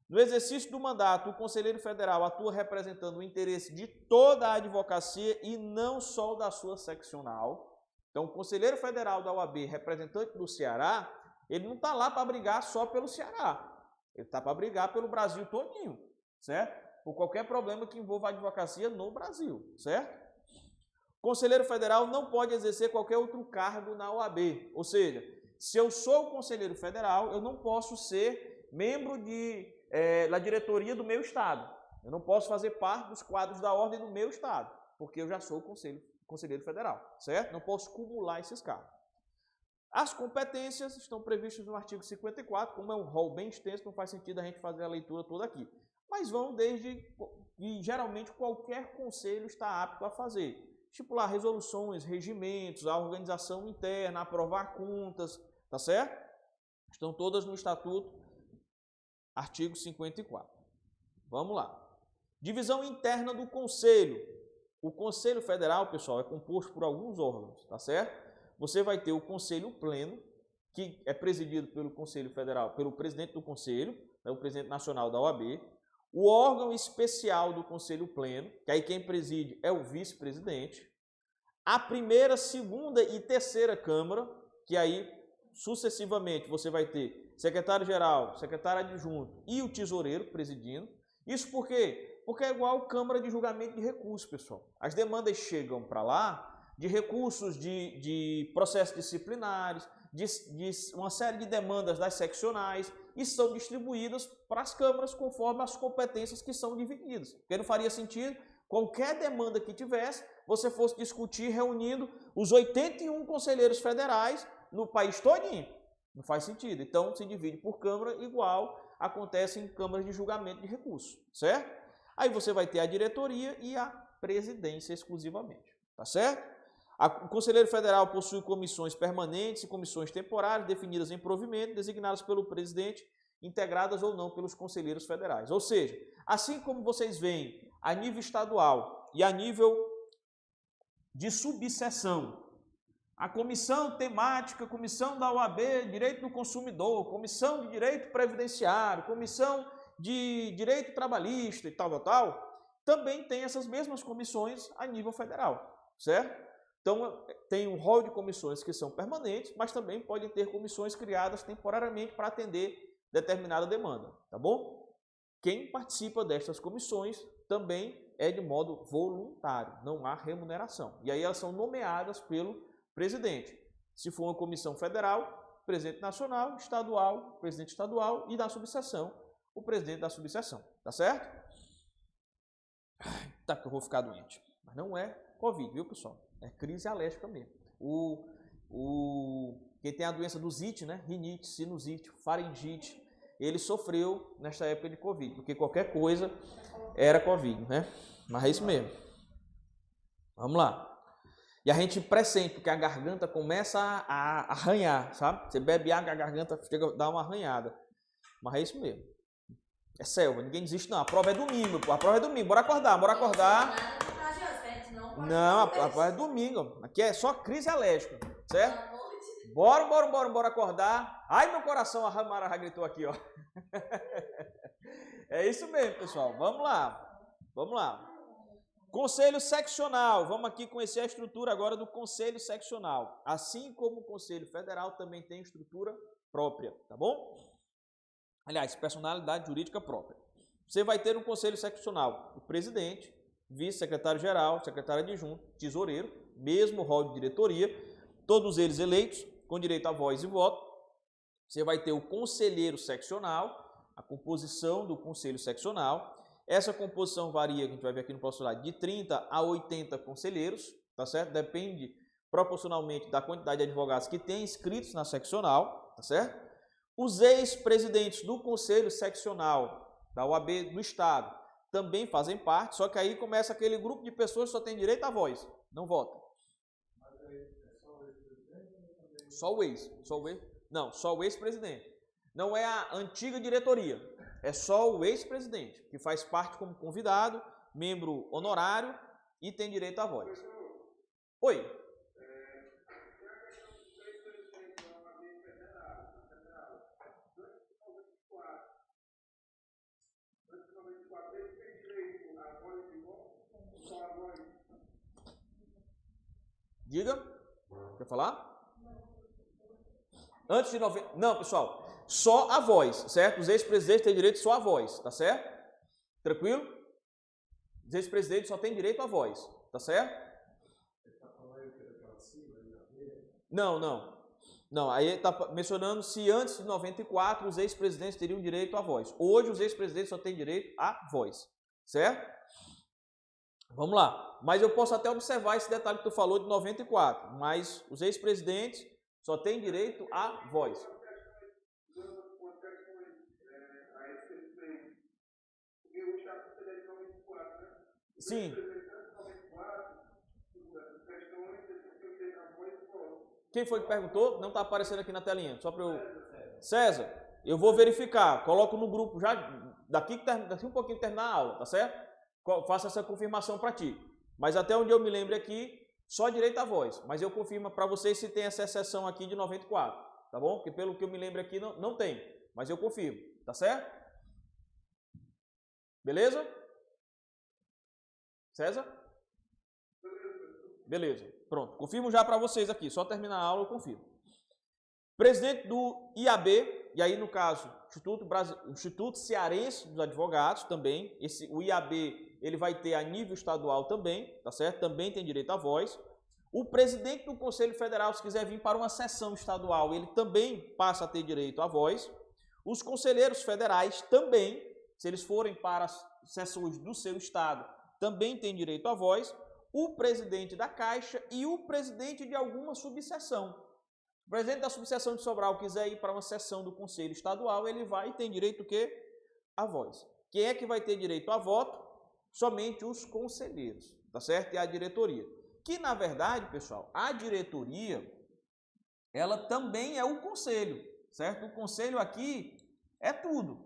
Speaker 1: No exercício do mandato, o Conselheiro Federal atua representando o interesse de toda a advocacia e não só da sua seccional. Então, o Conselheiro Federal da OAB, representante do Ceará, ele não está lá para brigar só pelo Ceará. Ele está para brigar pelo Brasil todinho, certo? Por qualquer problema que envolva a advocacia no Brasil, certo? O Conselheiro Federal não pode exercer qualquer outro cargo na OAB. Ou seja, se eu sou conselheiro federal, eu não posso ser membro da diretoria do meu estado. Eu não posso fazer parte dos quadros da ordem do meu estado, porque eu já sou conselheiro federal, certo? Não posso cumular esses cargos. As competências estão previstas no artigo 54, como é um rol bem extenso, não faz sentido a gente fazer a leitura toda aqui. Mas vão desde, e geralmente qualquer conselho está apto a fazer. Estipular resoluções, regimentos, a organização interna, aprovar contas, tá certo? Estão todas no Estatuto, artigo 54. Vamos lá. Divisão interna do Conselho. O Conselho Federal, pessoal, é composto por alguns órgãos, tá certo? Você vai ter o Conselho Pleno, que é presidido pelo Conselho Federal, pelo presidente do Conselho, o presidente nacional da OAB. O órgão especial do Conselho Pleno, que aí quem preside é o vice-presidente. A primeira, segunda e terceira Câmara, que aí sucessivamente você vai ter secretário-geral, secretário adjunto e o tesoureiro presidindo. Isso porque Porque é igual Câmara de Julgamento de Recursos, pessoal. As demandas chegam para lá de recursos de processos disciplinares, de uma série de demandas das seccionais e são distribuídas para as câmaras conforme as competências que são divididas. Porque não faria sentido qualquer demanda que tivesse, você fosse discutir reunindo os 81 conselheiros federais no país todinho. Não faz sentido. Então, se divide por câmara, igual acontece em câmaras de julgamento de recursos, certo? Aí você vai ter a diretoria e a presidência exclusivamente, tá certo? O conselheiro federal possui comissões permanentes e comissões temporárias definidas em provimento, designadas pelo presidente, integradas ou não pelos conselheiros federais. Ou seja, assim como vocês veem a nível estadual e a nível de subseção, a comissão temática, comissão da OAB, direito do consumidor, comissão de direito previdenciário, comissão de direito trabalhista e tal, também tem essas mesmas comissões a nível federal, certo? Então, tem um rol de comissões que são permanentes, mas também podem ter comissões criadas temporariamente para atender determinada demanda, tá bom? Quem participa destas comissões também é de modo voluntário, não há remuneração. E aí elas são nomeadas pelo presidente. Se for uma comissão federal, presidente nacional, estadual, presidente estadual e da subseção, o presidente da subseção, tá certo? Tá que eu vou ficar doente. Mas não é Covid, viu, pessoal? É crise alérgica mesmo. Quem tem a doença do zite, né? Rinite, sinusite, faringite, ele sofreu nesta época de Covid, porque qualquer coisa era Covid, né? Mas é isso mesmo. Vamos lá. E a gente pressente, porque a garganta começa a arranhar, sabe? Você bebe água, a garganta chega a dar uma arranhada. Mas é isso mesmo. É selva, ninguém desiste não. A prova é domingo, pô. A prova é domingo. Bora acordar, bora acordar. Não, a prova é domingo. Aqui é só crise alérgica, certo? Bora acordar. Ai, meu coração, a Ramara já gritou aqui, ó. É isso mesmo, pessoal. Vamos lá. Conselho seccional. Vamos aqui conhecer a estrutura agora do Conselho seccional. Assim como o Conselho federal também tem estrutura própria, tá bom? Aliás, personalidade jurídica própria. Você vai ter um Conselho seccional, o presidente, vice-secretário-geral, secretário adjunto, tesoureiro, mesmo rol de diretoria, todos eles eleitos, com direito a voz e voto. Você vai ter o conselheiro seccional, a composição do conselho seccional. Essa composição varia, que a gente vai ver aqui no próximo slide, de 30 a 80 conselheiros, tá certo? Depende proporcionalmente da quantidade de advogados que tem inscritos na seccional, tá certo? Os ex-presidentes do conselho seccional da OAB do estado também fazem parte, só que aí começa aquele grupo de pessoas que só tem direito à voz, não votam. Só o ex. Não, só o ex-presidente. Não é a antiga diretoria, é só o ex-presidente, que faz parte como convidado, membro honorário e tem direito à voz. Oi. Diga. Quer falar? Antes de 90... Não, pessoal. Só a voz, certo? Os ex-presidentes têm direito só à voz, tá certo? Tranquilo? Os ex-presidentes só têm direito à voz, tá certo? Não, aí está mencionando se antes de 94 os ex-presidentes teriam direito à voz. Hoje os ex-presidentes só têm direito à voz, certo? Vamos lá. Mas eu posso até observar esse detalhe que tu falou de 94, mas os ex-presidentes só têm direito à voz. Sim. Quem foi que perguntou? Não está aparecendo aqui na telinha. Só para eu... César, eu vou verificar. Coloco no grupo já daqui um pouquinho terminar a aula, tá certo? Faço essa confirmação para ti. Mas até onde eu me lembro aqui, só direito à voz. Mas eu confirmo para vocês se tem essa exceção aqui de 94, tá bom? Porque pelo que eu me lembro aqui não tem. Mas eu confirmo, tá certo? Beleza? César? Beleza. Pronto. Confirmo já para vocês aqui. Só terminar a aula eu confirmo. Presidente do IAB, e aí no caso Instituto Cearense dos Advogados também, o IAB ele vai ter a nível estadual também, tá certo? Também tem direito à voz. O presidente do Conselho Federal, se quiser vir para uma sessão estadual, ele também passa a ter direito à voz. Os conselheiros federais também, se eles forem para as sessões do seu estado, também têm direito à voz. O presidente da Caixa e o presidente de alguma subseção. O presidente da subseção de Sobral quiser ir para uma sessão do Conselho Estadual, ele vai e tem direito o quê? À voz. Quem é que vai ter direito a voto? Somente os conselheiros, tá certo? E a diretoria. Que, na verdade, pessoal, a diretoria, ela também é o conselho, certo? O conselho aqui é tudo,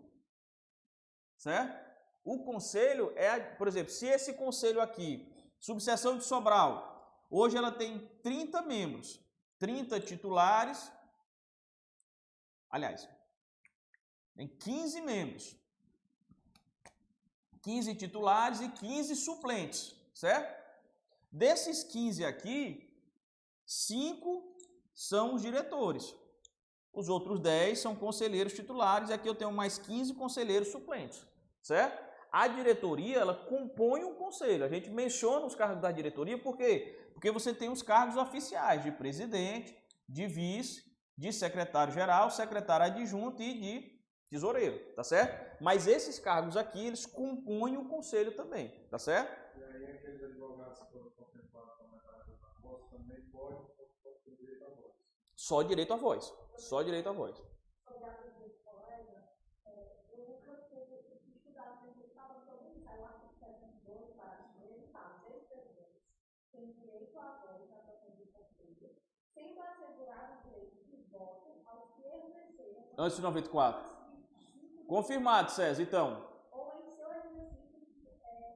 Speaker 1: certo? O conselho é, por exemplo, se esse conselho aqui, subseção de Sobral, hoje ela tem 30 membros, 30 titulares, aliás, tem 15 membros, 15 titulares e 15 suplentes, certo? Desses 15 aqui, 5 são os diretores, os outros 10 são conselheiros titulares e aqui eu tenho mais 15 conselheiros suplentes, certo? A diretoria, ela compõe um conselho. A gente menciona os cargos da diretoria, por quê? Porque você tem os cargos oficiais de presidente, de vice, de secretário-geral, secretário adjunto e de tesoureiro, tá certo? Mas esses cargos aqui, eles compõem o conselho também, tá certo?
Speaker 2: E aí aqueles advogados que foram contemplados com a metade da voz também podem ter direito à voz.
Speaker 1: Só direito à voz. Só direito à voz.
Speaker 3: Tem direito à voz na sessão do conselho, sendo assegurado o direito de voto aos que exerceram
Speaker 1: antes de 94. Confirmado, César, então.
Speaker 3: Ou em seu exercício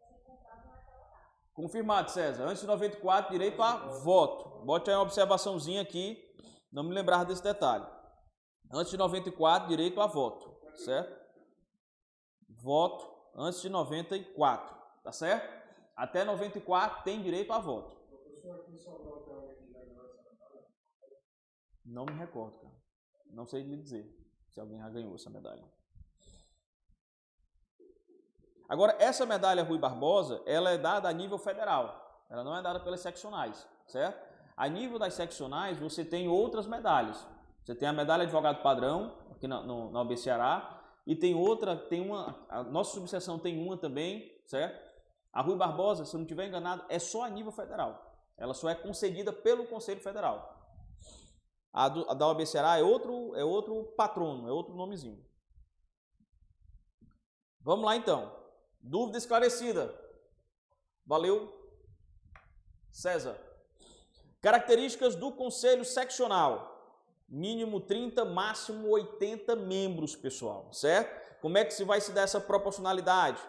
Speaker 3: se encontrava naquela data.
Speaker 1: Confirmado, César. Antes de 94, direito a voto. Bote aí uma observaçãozinha aqui, não me lembrava desse detalhe. Antes de 94, direito a voto, certo? Voto antes de 94, tá certo? Até 94 tem direito a voto.
Speaker 2: Professor, aqui em Sobral tem alguém que já ganhou essa medalha?
Speaker 1: Não me recordo, cara. Não sei lhe dizer se alguém já ganhou essa medalha. Agora, essa medalha Rui Barbosa, ela é dada a nível federal. Ela não é dada pelas seccionais, certo? A nível das seccionais, você tem outras medalhas. Você tem a medalha advogado padrão, aqui na OAB Ceará, e tem outra, a nossa subseção tem uma também, certo? A Rui Barbosa, se eu não estiver enganado, é só a nível federal. Ela só é concedida pelo Conselho Federal. A da OAB Ceará é outro patrono, é outro nomezinho. Vamos lá então. Dúvida esclarecida. Valeu, César. Características do Conselho Seccional. Mínimo 30, máximo 80 membros, pessoal, certo? Como é que vai se dar essa proporcionalidade?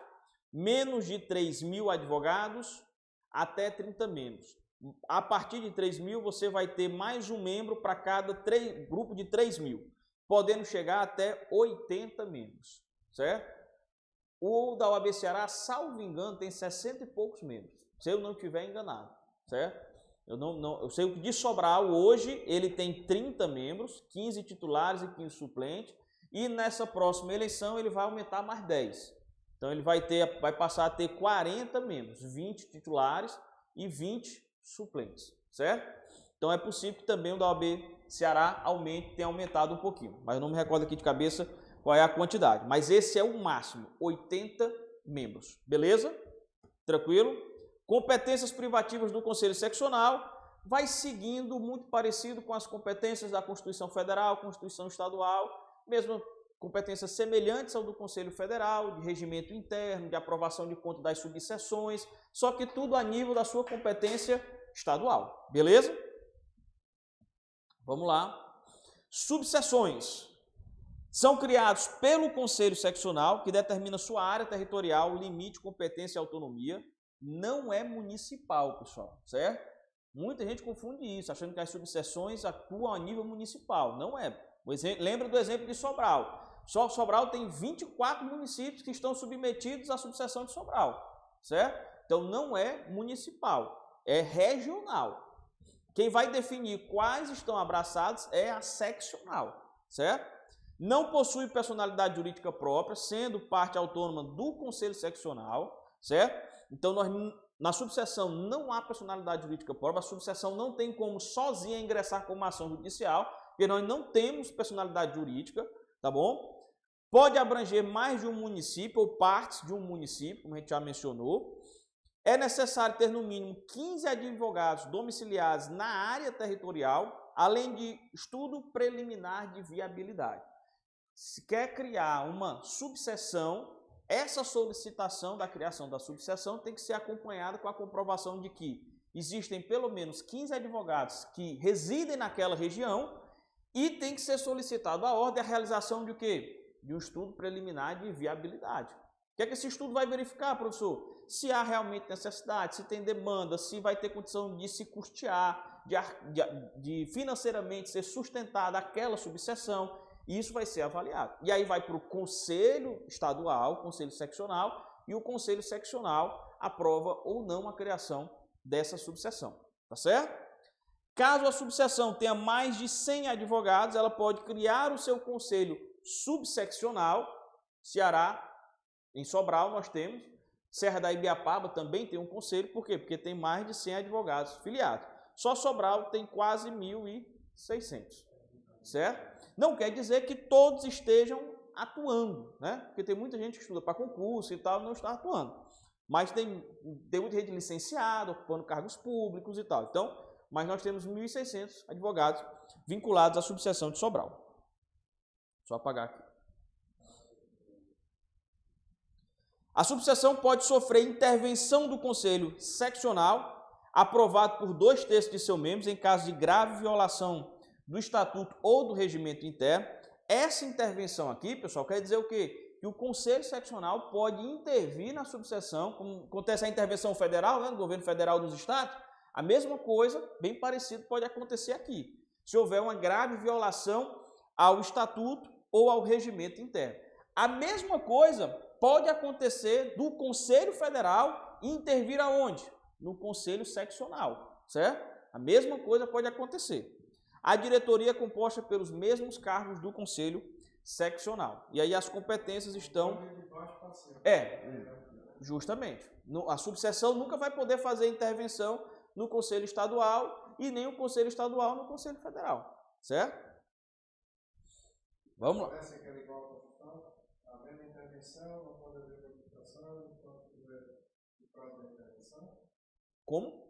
Speaker 1: Menos de 3.000 advogados até 30 membros. A partir de 3.000, você vai ter mais um membro para cada grupo de 3.000, podendo chegar até 80 membros, certo? O da OAB Ceará, salvo engano, tem 60 e poucos membros, se eu não estiver enganado, certo? Eu sei que de Sobral, hoje, ele tem 30 membros, 15 titulares e 15 suplentes, e nessa próxima eleição ele vai aumentar mais 10. Então ele vai passar a ter 40 membros, 20 titulares e 20 suplentes, certo? Então é possível que também o da OAB Ceará tenha aumentado um pouquinho, mas eu não me recordo aqui de cabeça qual é a quantidade. Mas esse é o máximo, 80 membros, beleza? Tranquilo? Competências privativas do Conselho Seccional vai seguindo muito parecido com as competências da Constituição Federal, Constituição Estadual, mesmo competências semelhantes ao do Conselho Federal, de regimento interno, de aprovação de conta das subseções, só que tudo a nível da sua competência estadual, beleza? Vamos lá. Subseções são criados pelo Conselho Seccional, que determina sua área territorial, limite, competência e autonomia. Não é municipal, pessoal, certo? Muita gente confunde isso, achando que as subseções atuam a nível municipal. Não é. Lembra do exemplo de Sobral. Só Sobral tem 24 municípios que estão submetidos à subseção de Sobral, certo? Então não é municipal, é regional. Quem vai definir quais estão abraçados é a seccional, certo? não possui personalidade jurídica própria, sendo parte autônoma do Conselho Seccional, certo? Então, na subseção não há personalidade jurídica própria, a subseção não tem como sozinha ingressar com uma ação judicial, porque nós não temos personalidade jurídica, tá bom? Pode abranger mais de um município ou partes de um município, como a gente já mencionou. É necessário ter no mínimo 15 advogados domiciliados na área territorial, além de estudo preliminar de viabilidade. Se quer criar uma subseção, essa solicitação da criação da subseção tem que ser acompanhada com a comprovação de que existem pelo menos 15 advogados que residem naquela região e tem que ser solicitado a ordem a realização de o quê? De um estudo preliminar de viabilidade. O que é que esse estudo vai verificar, professor? Se há realmente necessidade, se tem demanda, se vai ter condição de se custear, de financeiramente ser sustentada aquela subseção, e isso vai ser avaliado. E aí vai para o Conselho Estadual, Conselho Seccional, e o Conselho Seccional aprova ou não a criação dessa subseção. Tá certo? Caso a subseção tenha mais de 100 advogados, ela pode criar o seu conselho subseccional. Ceará, em Sobral, nós temos. Serra da Ibiapaba também tem um conselho. Por quê? Porque tem mais de 100 advogados filiados. Só Sobral tem quase 1.600. Certo? Não quer dizer que todos estejam atuando, né? Porque tem muita gente que estuda para concurso e tal, não está atuando. Mas tem muita gente licenciada, ocupando cargos públicos e tal. Então, mas nós temos 1.600 advogados vinculados à subseção de Sobral. Só apagar aqui. A subseção pode sofrer intervenção do Conselho Seccional, aprovado por 2/3 de seus membros, em caso de grave violação do Estatuto ou do Regimento Interno. Essa intervenção aqui, pessoal, quer dizer o quê? Que o Conselho Seccional pode intervir na subseção, como acontece a intervenção federal, né, do governo federal dos estados, a mesma coisa, bem parecido, pode acontecer aqui, se houver uma grave violação ao Estatuto ou ao Regimento Interno. A mesma coisa pode acontecer do Conselho Federal intervir aonde? No Conselho Seccional, certo? A mesma coisa pode acontecer. A diretoria é composta pelos mesmos cargos do Conselho Seccional. E aí as competências estão... Justamente. A subseção nunca vai poder fazer intervenção no Conselho Estadual e nem o Conselho Estadual no Conselho Federal, certo? Vamos lá.
Speaker 2: Parece que era igual a Constituição, havendo intervenção, não pode haver modificação, enquanto tiver o prazo da intervenção.
Speaker 1: Como?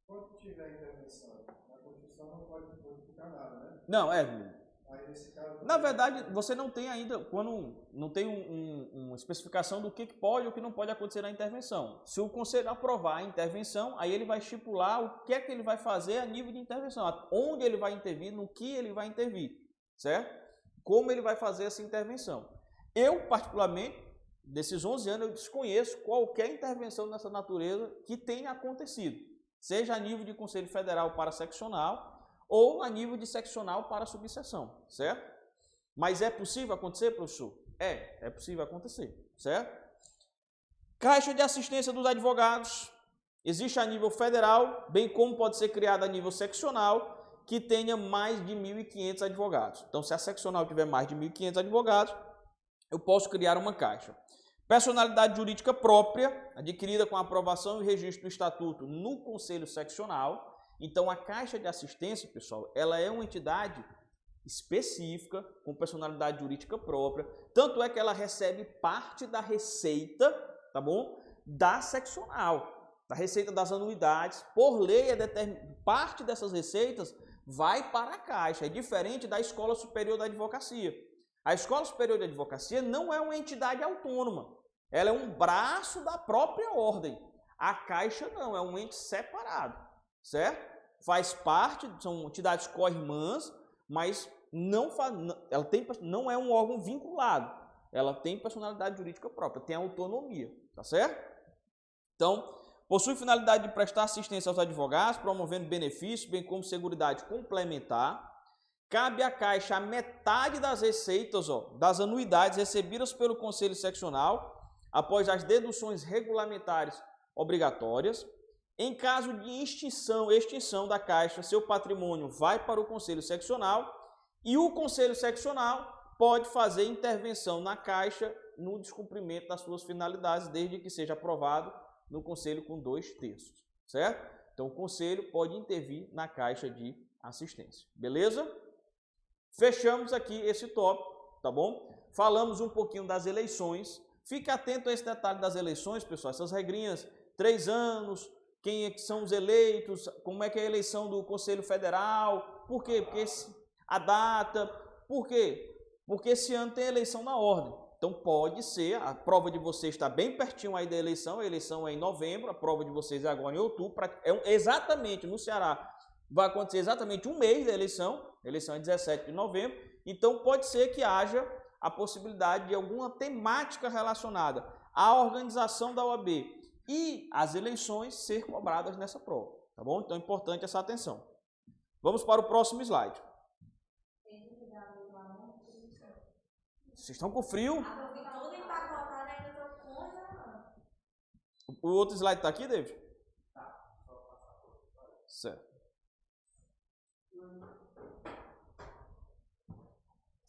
Speaker 2: Quando tiver intervenção, a Constituição não pode modificar nada, né?
Speaker 1: Não,
Speaker 2: Aí, nesse caso,
Speaker 1: na verdade, você não tem ainda, quando não tem uma especificação do que pode ou o que não pode acontecer na intervenção. Se o Conselho aprovar a intervenção, aí ele vai estipular o que é que ele vai fazer a nível de intervenção, onde ele vai intervir, no que ele vai intervir, certo? Como ele vai fazer essa intervenção. Eu, particularmente, desses 11 anos, eu desconheço qualquer intervenção dessa natureza que tenha acontecido, seja a nível de Conselho Federal para seccional ou a nível de seccional para subseção, certo? Mas é possível acontecer, professor? É possível acontecer, certo? Caixa de assistência dos advogados existe a nível federal, bem como pode ser criada a nível seccional, que tenha mais de 1.500 advogados. Então, se a seccional tiver mais de 1.500 advogados, eu posso criar uma caixa. Personalidade jurídica própria, adquirida com a aprovação e registro do Estatuto no Conselho Seccional. Então, a Caixa de Assistência, pessoal, ela é uma entidade específica, com personalidade jurídica própria. Tanto é que ela recebe parte da receita, tá bom? Da seccional, da receita das anuidades. Por lei, parte dessas receitas vai para a Caixa. É diferente da Escola Superior da Advocacia. A Escola Superior de Advocacia não é uma entidade autônoma. Ela é um braço da própria ordem. A Caixa não, é um ente separado, certo? Faz parte, são entidades co-irmãs, mas não é um órgão vinculado. Ela tem personalidade jurídica própria, tem autonomia, tá certo? Então, possui finalidade de prestar assistência aos advogados, promovendo benefícios, bem como seguridade complementar. Cabe à Caixa a metade das receitas, das anuidades recebidas pelo Conselho Seccional, após as deduções regulamentares obrigatórias. Em caso de extinção da Caixa, seu patrimônio vai para o Conselho Seccional e o Conselho Seccional pode fazer intervenção na Caixa no descumprimento das suas finalidades, desde que seja aprovado no Conselho com 2/3, certo? Então, o Conselho pode intervir na Caixa de Assistência, beleza? Fechamos aqui esse tópico, tá bom? Falamos um pouquinho das eleições. Fique atento a esse detalhe das eleições, pessoal. Essas regrinhas, 3 anos, quem é que são os eleitos, como é que é a eleição do Conselho Federal, por quê? Porque a data, por quê? Porque esse ano tem eleição na ordem. Então pode ser, a prova de vocês está bem pertinho aí da eleição, a eleição é em novembro, a prova de vocês é agora em outubro, exatamente no Ceará, vai acontecer exatamente um mês da eleição, a eleição é 17 de novembro, então pode ser que haja a possibilidade de alguma temática relacionada à organização da OAB e às eleições ser cobradas nessa prova, tá bom? Então é importante essa atenção. Vamos para o próximo slide. Vocês estão com frio? O outro slide está aqui, David? Certo.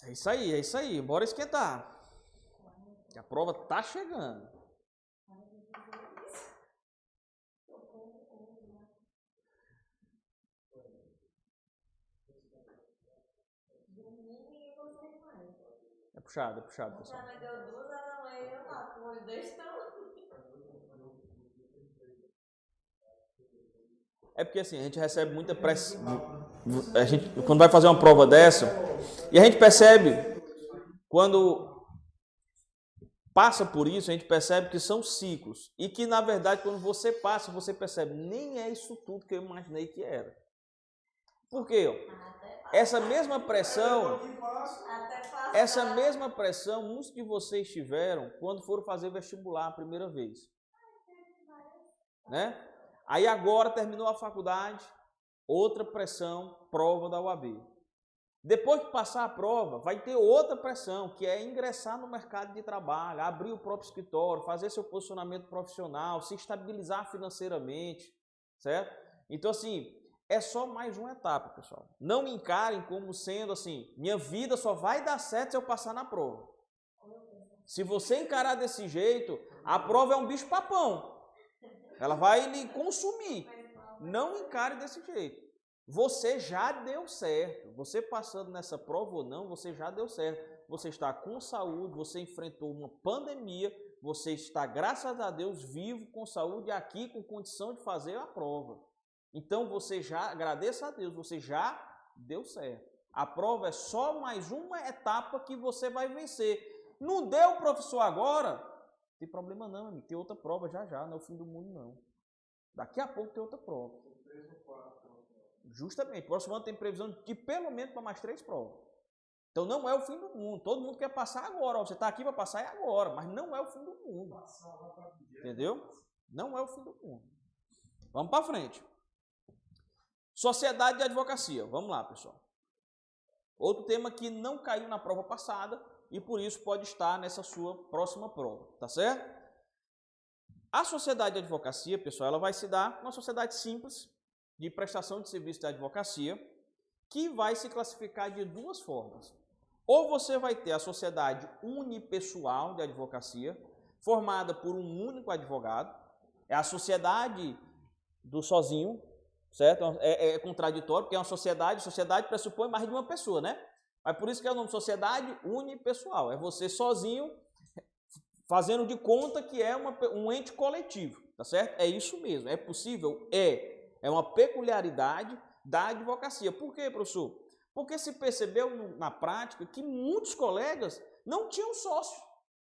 Speaker 1: É isso aí. Bora esquentar. A prova tá chegando. É puxado, pessoal. É porque assim, a gente recebe muita pressão. A gente, quando vai fazer uma prova dessa, e a gente percebe, quando passa por isso, a gente percebe que são ciclos. E que, na verdade, quando você passa, você percebe, nem é isso tudo que eu imaginei que era. Por quê? Essa mesma pressão, muitos de vocês tiveram quando foram fazer vestibular a primeira vez. Né? Aí agora terminou a faculdade, outra pressão, prova da UAB. Depois que passar a prova, vai ter outra pressão, que é ingressar no mercado de trabalho, abrir o próprio escritório, fazer seu posicionamento profissional, se estabilizar financeiramente, certo? Então, assim, é só mais uma etapa, pessoal. Não me encarem como sendo assim, minha vida só vai dar certo se eu passar na prova. Se você encarar desse jeito, a prova é um bicho-papão. Ela vai lhe consumir. Não encare desse jeito. Você já deu certo. Você passando nessa prova ou não, você já deu certo. Você está com saúde, você enfrentou uma pandemia, você está, graças a Deus, vivo, com saúde, aqui, com condição de fazer a prova. Então, você já, agradeça a Deus, você já deu certo. A prova é só mais uma etapa que você vai vencer. Não deu, professor, agora? Não tem problema não, amigo. Tem outra prova já, não é o fim do mundo, não. Daqui a pouco tem outra prova. Justamente, o próximo ano tem previsão de pelo menos para mais 3 provas. Então não é o fim do mundo. Todo mundo quer passar agora. Você está aqui para passar é agora, mas não é o fim do mundo. Entendeu? Não é o fim do mundo. Vamos para frente. Sociedade de Advocacia. Vamos lá, pessoal. Outro tema que não caiu na prova passada e por isso pode estar nessa sua próxima prova, tá certo? A sociedade de advocacia, pessoal, ela vai se dar uma sociedade simples de prestação de serviço de advocacia, que vai se classificar de 2 formas. Ou você vai ter a sociedade unipessoal de advocacia, formada por um único advogado, é a sociedade do sozinho, certo? É contraditório, porque é uma sociedade pressupõe mais de uma pessoa, né? Mas por isso que é o nome sociedade unipessoal, é você sozinho, fazendo de conta que é um ente coletivo, tá certo? É isso mesmo, é possível? É uma peculiaridade da advocacia. Por quê, professor? Porque se percebeu na prática que muitos colegas não tinham sócio,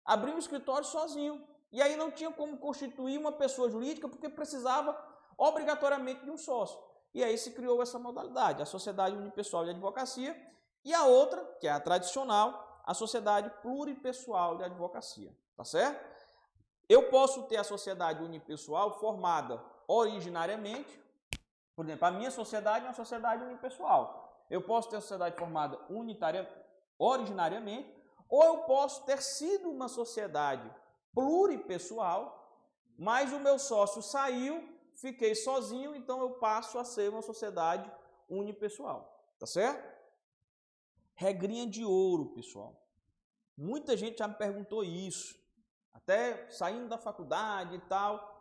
Speaker 1: abriam o escritório sozinho, e aí não tinha como constituir uma pessoa jurídica porque precisava obrigatoriamente de um sócio. E aí se criou essa modalidade, a sociedade unipessoal de advocacia, e a outra, que é a tradicional, a sociedade pluripessoal de advocacia. Tá certo? Eu posso ter a sociedade unipessoal formada originariamente, por exemplo, a minha sociedade é uma sociedade unipessoal. Eu posso ter a sociedade formada originariamente, ou eu posso ter sido uma sociedade pluripessoal, mas o meu sócio saiu, fiquei sozinho, então eu passo a ser uma sociedade unipessoal. Tá certo? Regrinha de ouro, pessoal. Muita gente já me perguntou isso, até saindo da faculdade e tal.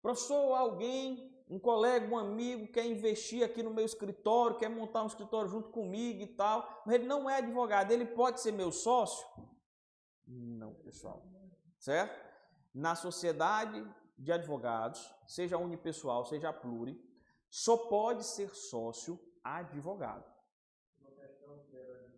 Speaker 1: Professor, alguém, um colega, um amigo quer investir aqui no meu escritório, quer montar um escritório junto comigo e tal, mas ele não é advogado, ele pode ser meu sócio? Não, pessoal, certo? Na sociedade de advogados, seja unipessoal, seja pluri, só pode ser sócio advogado.
Speaker 2: Uma questão que era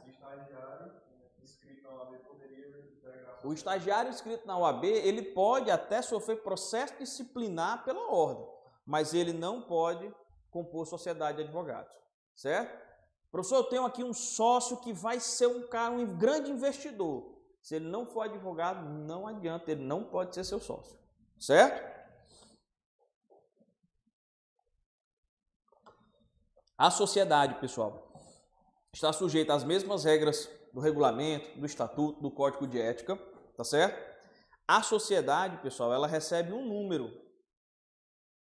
Speaker 2: de estagiário inscrito na OAB poderia integrar.
Speaker 1: O estagiário inscrito na OAB, ele pode até sofrer processo disciplinar pela ordem, mas ele não pode compor sociedade de advogados, certo? Professor, eu tenho aqui um sócio que vai ser um cara, um grande investidor. Se ele não for advogado, não adianta, ele não pode ser seu sócio, certo? A sociedade, pessoal, está sujeita às mesmas regras do regulamento, do estatuto, do código de ética, tá certo? A sociedade, pessoal, ela recebe um número,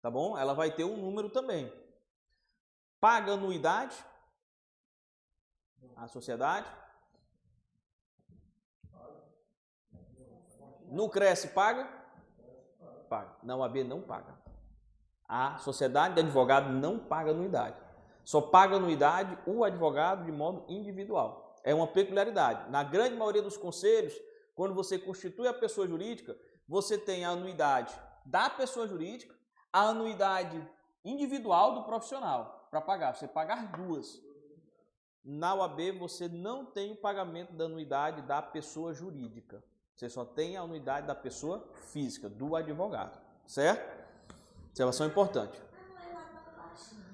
Speaker 1: tá bom? Ela vai ter um número também. Paga anuidade, a sociedade. No Cresce paga? Paga. Na OAB não paga. A sociedade de advogado não paga anuidade. Só paga anuidade o advogado de modo individual. É uma peculiaridade. Na grande maioria dos conselhos, quando você constitui a pessoa jurídica, você tem a anuidade da pessoa jurídica, a anuidade individual do profissional para pagar. Você pagar duas. Na OAB, você não tem o pagamento da anuidade da pessoa jurídica. Você só tem a anuidade da pessoa física, do advogado. Certo? Observação importante.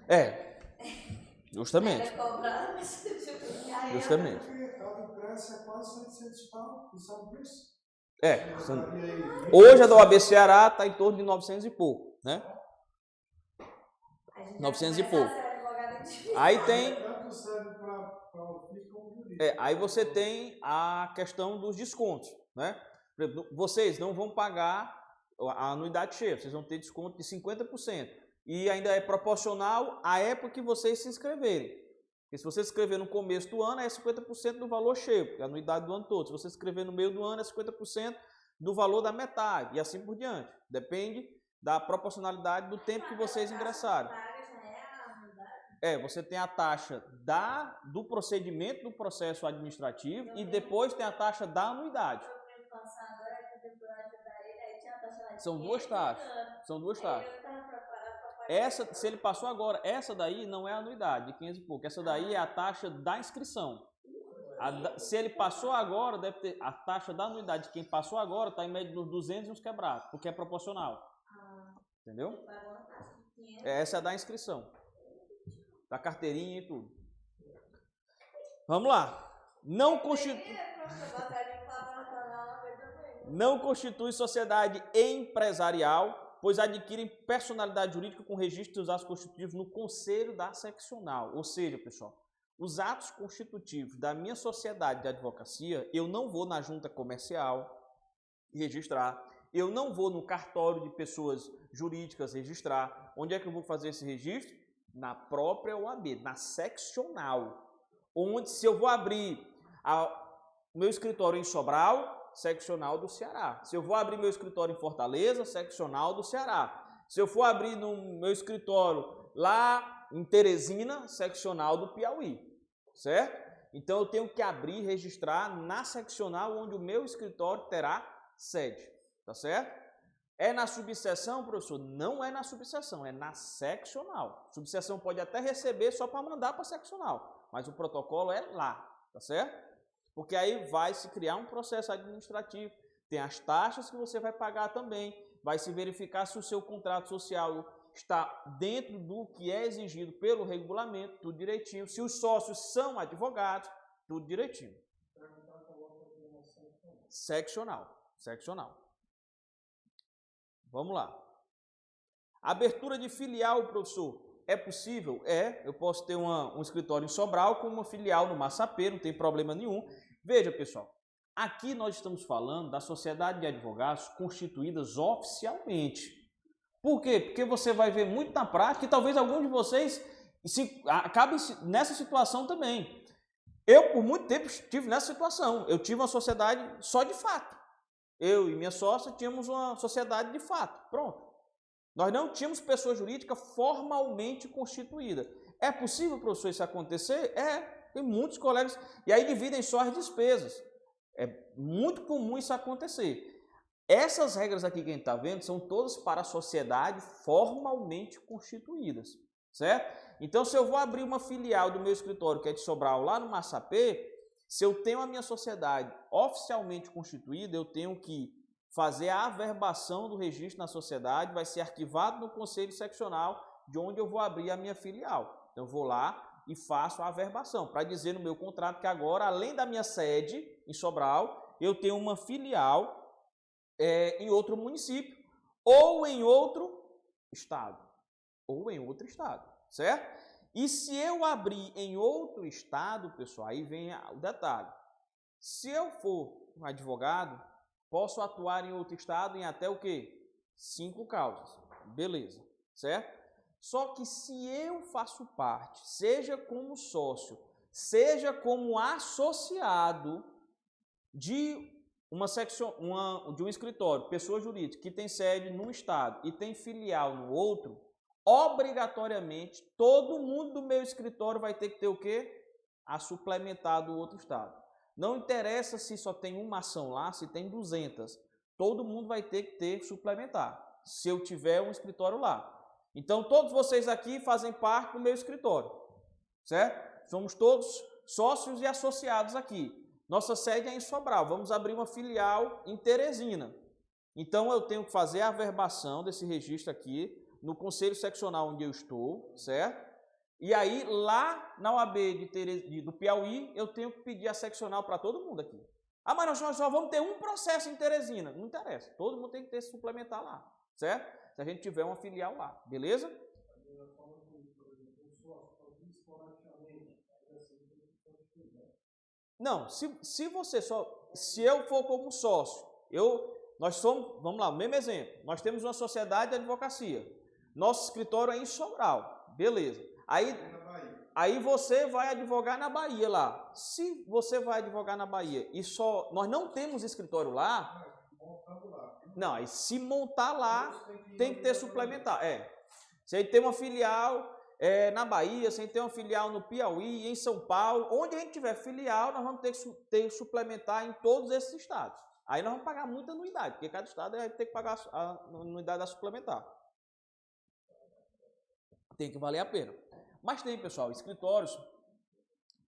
Speaker 1: É. Justamente. Justamente.
Speaker 2: A do Cresce é quase 600 pau, você sabe disso?
Speaker 1: É. Hoje a da OAB Ceará está em torno de 900 e pouco, né? 900 e pouco. Aí tem...
Speaker 2: Tanto serve para o físico como o jurídico.
Speaker 1: aí você tem a questão dos descontos, né? Por exemplo, vocês não vão pagar a anuidade cheia, vocês vão ter desconto de 50%. E ainda é proporcional à época que vocês se inscreverem. Porque se você se inscrever no começo do ano, é 50% do valor cheio, porque é a anuidade do ano todo. Se você se inscrever no meio do ano, é 50% do valor da metade, e assim por diante. Depende da proporcionalidade do tempo que vocês ingressaram. Você tem a taxa do procedimento do processo administrativo e depois tem a taxa da anuidade. São duas taxas. São duas taxas. Essa, se ele passou agora, essa daí não é a anuidade, de 500 e pouco. Essa daí é a taxa da inscrição. Se ele passou agora, deve ter a taxa da anuidade de quem passou agora está em média dos 200 e uns quebrados, porque é proporcional. Entendeu? Essa é a da inscrição. Da carteirinha e tudo. Vamos lá. Não constitui sociedade empresarial, pois adquirem personalidade jurídica com registro dos atos constitutivos no Conselho da Seccional. Ou seja, pessoal, os atos constitutivos da minha sociedade de advocacia, eu não vou na junta comercial registrar, eu não vou no cartório de pessoas jurídicas registrar. Onde é que eu vou fazer esse registro? Na própria OAB, na seccional. Onde, se eu vou abrir o meu escritório em Sobral, seccional do Ceará. Se eu vou abrir meu escritório em Fortaleza, seccional do Ceará. Se eu for abrir no meu escritório lá em Teresina, seccional do Piauí. Certo? Então eu tenho que abrir e registrar na seccional onde o meu escritório terá sede. Tá certo? É na subseção, professor? Não é na subseção, é na seccional. Subseção pode até receber só para mandar para a seccional, mas o protocolo é lá, tá certo? Porque aí vai se criar um processo administrativo, tem as taxas que você vai pagar também, vai se verificar se o seu contrato social está dentro do que é exigido pelo regulamento, tudo direitinho, se os sócios são advogados, tudo direitinho. Seccional. Vamos lá. Abertura de filial, professor. É possível? Eu posso ter um escritório em Sobral com uma filial no Massapê, não tem problema nenhum. Veja, pessoal, aqui nós estamos falando da sociedade de advogados constituídas oficialmente. Por quê? Porque você vai ver muito na prática e talvez algum de vocês acabe nessa situação também. Eu, por muito tempo, estive nessa situação. Eu tive uma sociedade só de fato. Eu e minha sócia tínhamos uma sociedade de fato. Pronto. Nós não tínhamos pessoa jurídica formalmente constituída. É possível, professor, isso acontecer? É. Tem muitos colegas. E aí dividem só as despesas. É muito comum isso acontecer. Essas regras aqui que a gente está vendo são todas para a sociedade formalmente constituídas, certo? Então, se eu vou abrir uma filial do meu escritório, que é de Sobral, lá no Massapê, se eu tenho a minha sociedade oficialmente constituída, eu tenho que fazer a averbação do registro na sociedade, vai ser arquivado no Conselho Seccional de onde eu vou abrir a minha filial. Então, eu vou lá e faço a averbação, para dizer no meu contrato que agora, além da minha sede em Sobral, eu tenho uma filial em outro município, ou em outro estado, certo? E se eu abrir em outro estado, pessoal, aí vem o detalhe. Se eu for um advogado, posso atuar em outro estado em até o quê? 5 causas. Beleza, certo? Só que se eu faço parte, seja como sócio, seja como associado de de um escritório, pessoa jurídica, que tem sede num estado e tem filial no outro, obrigatoriamente, todo mundo do meu escritório vai ter que ter o quê? A suplementar do outro estado. Não interessa se só tem uma ação lá, se tem 200. Todo mundo vai ter que ter suplementar, se eu tiver um escritório lá. Então, todos vocês aqui fazem parte do meu escritório, certo? Somos todos sócios e associados aqui. Nossa sede é em Sobral, vamos abrir uma filial em Teresina. Então, eu tenho que fazer a averbação desse registro aqui no Conselho Seccional onde eu estou, certo? E aí, lá na OAB do Piauí, eu tenho que pedir a seccional para todo mundo aqui. Ah, mas nós só vamos ter um processo em Teresina. Não interessa, todo mundo tem que ter se suplementar lá, certo? Se a gente tiver uma filial lá, beleza? Não, se eu for como sócio, nós somos, vamos lá, o mesmo exemplo, nós temos uma sociedade de advocacia, nosso escritório é em Sobral, beleza, aí você vai advogar na Bahia lá, se você vai advogar na Bahia e nós não temos escritório lá, não, aí se montar lá, tem que ter suplementar, se aí tem uma filial na Bahia, sem ter uma filial no Piauí, em São Paulo, onde a gente tiver filial, nós vamos ter que suplementar em todos esses estados. Aí nós vamos pagar muita anuidade, porque cada estado vai ter que pagar a anuidade da suplementar. Tem que valer a pena. Mas tem, pessoal, escritórios,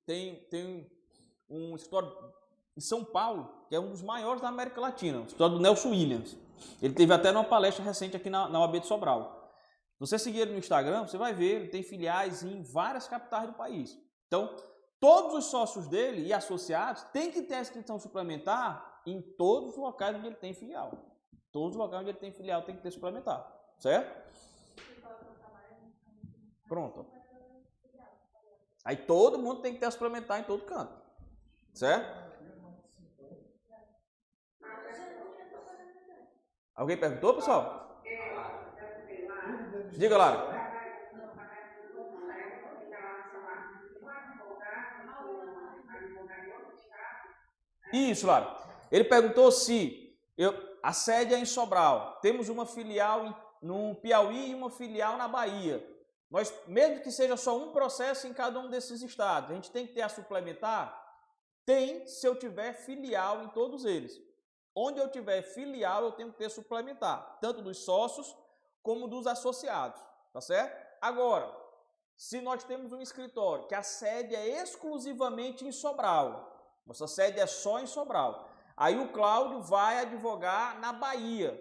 Speaker 1: tem um escritório em São Paulo, que é um dos maiores da América Latina, o escritório do Nelson Williams. Ele teve até numa palestra recente aqui na OAB de Sobral. Se você seguir ele no Instagram, você vai ver, ele tem filiais em várias capitais do país. Então, todos os sócios dele e associados têm que ter a inscrição suplementar em todos os locais onde ele tem filial. Todos os locais onde ele tem filial tem que ter suplementar, certo? Pronto. Aí todo mundo tem que ter a suplementar em todo canto, certo? Alguém perguntou, pessoal? Diga, Lara. Isso, Lara. Ele perguntou se a sede é em Sobral, temos uma filial no Piauí e uma filial na Bahia. Nós, mesmo que seja só um processo em cada um desses estados, a gente tem que ter a suplementar? Tem, se eu tiver filial em todos eles. Onde eu tiver filial, eu tenho que ter suplementar, tanto dos sócios como dos associados, tá certo? Agora, se nós temos um escritório que a sede é exclusivamente em Sobral, nossa sede é só em Sobral, aí o Cláudio vai advogar na Bahia.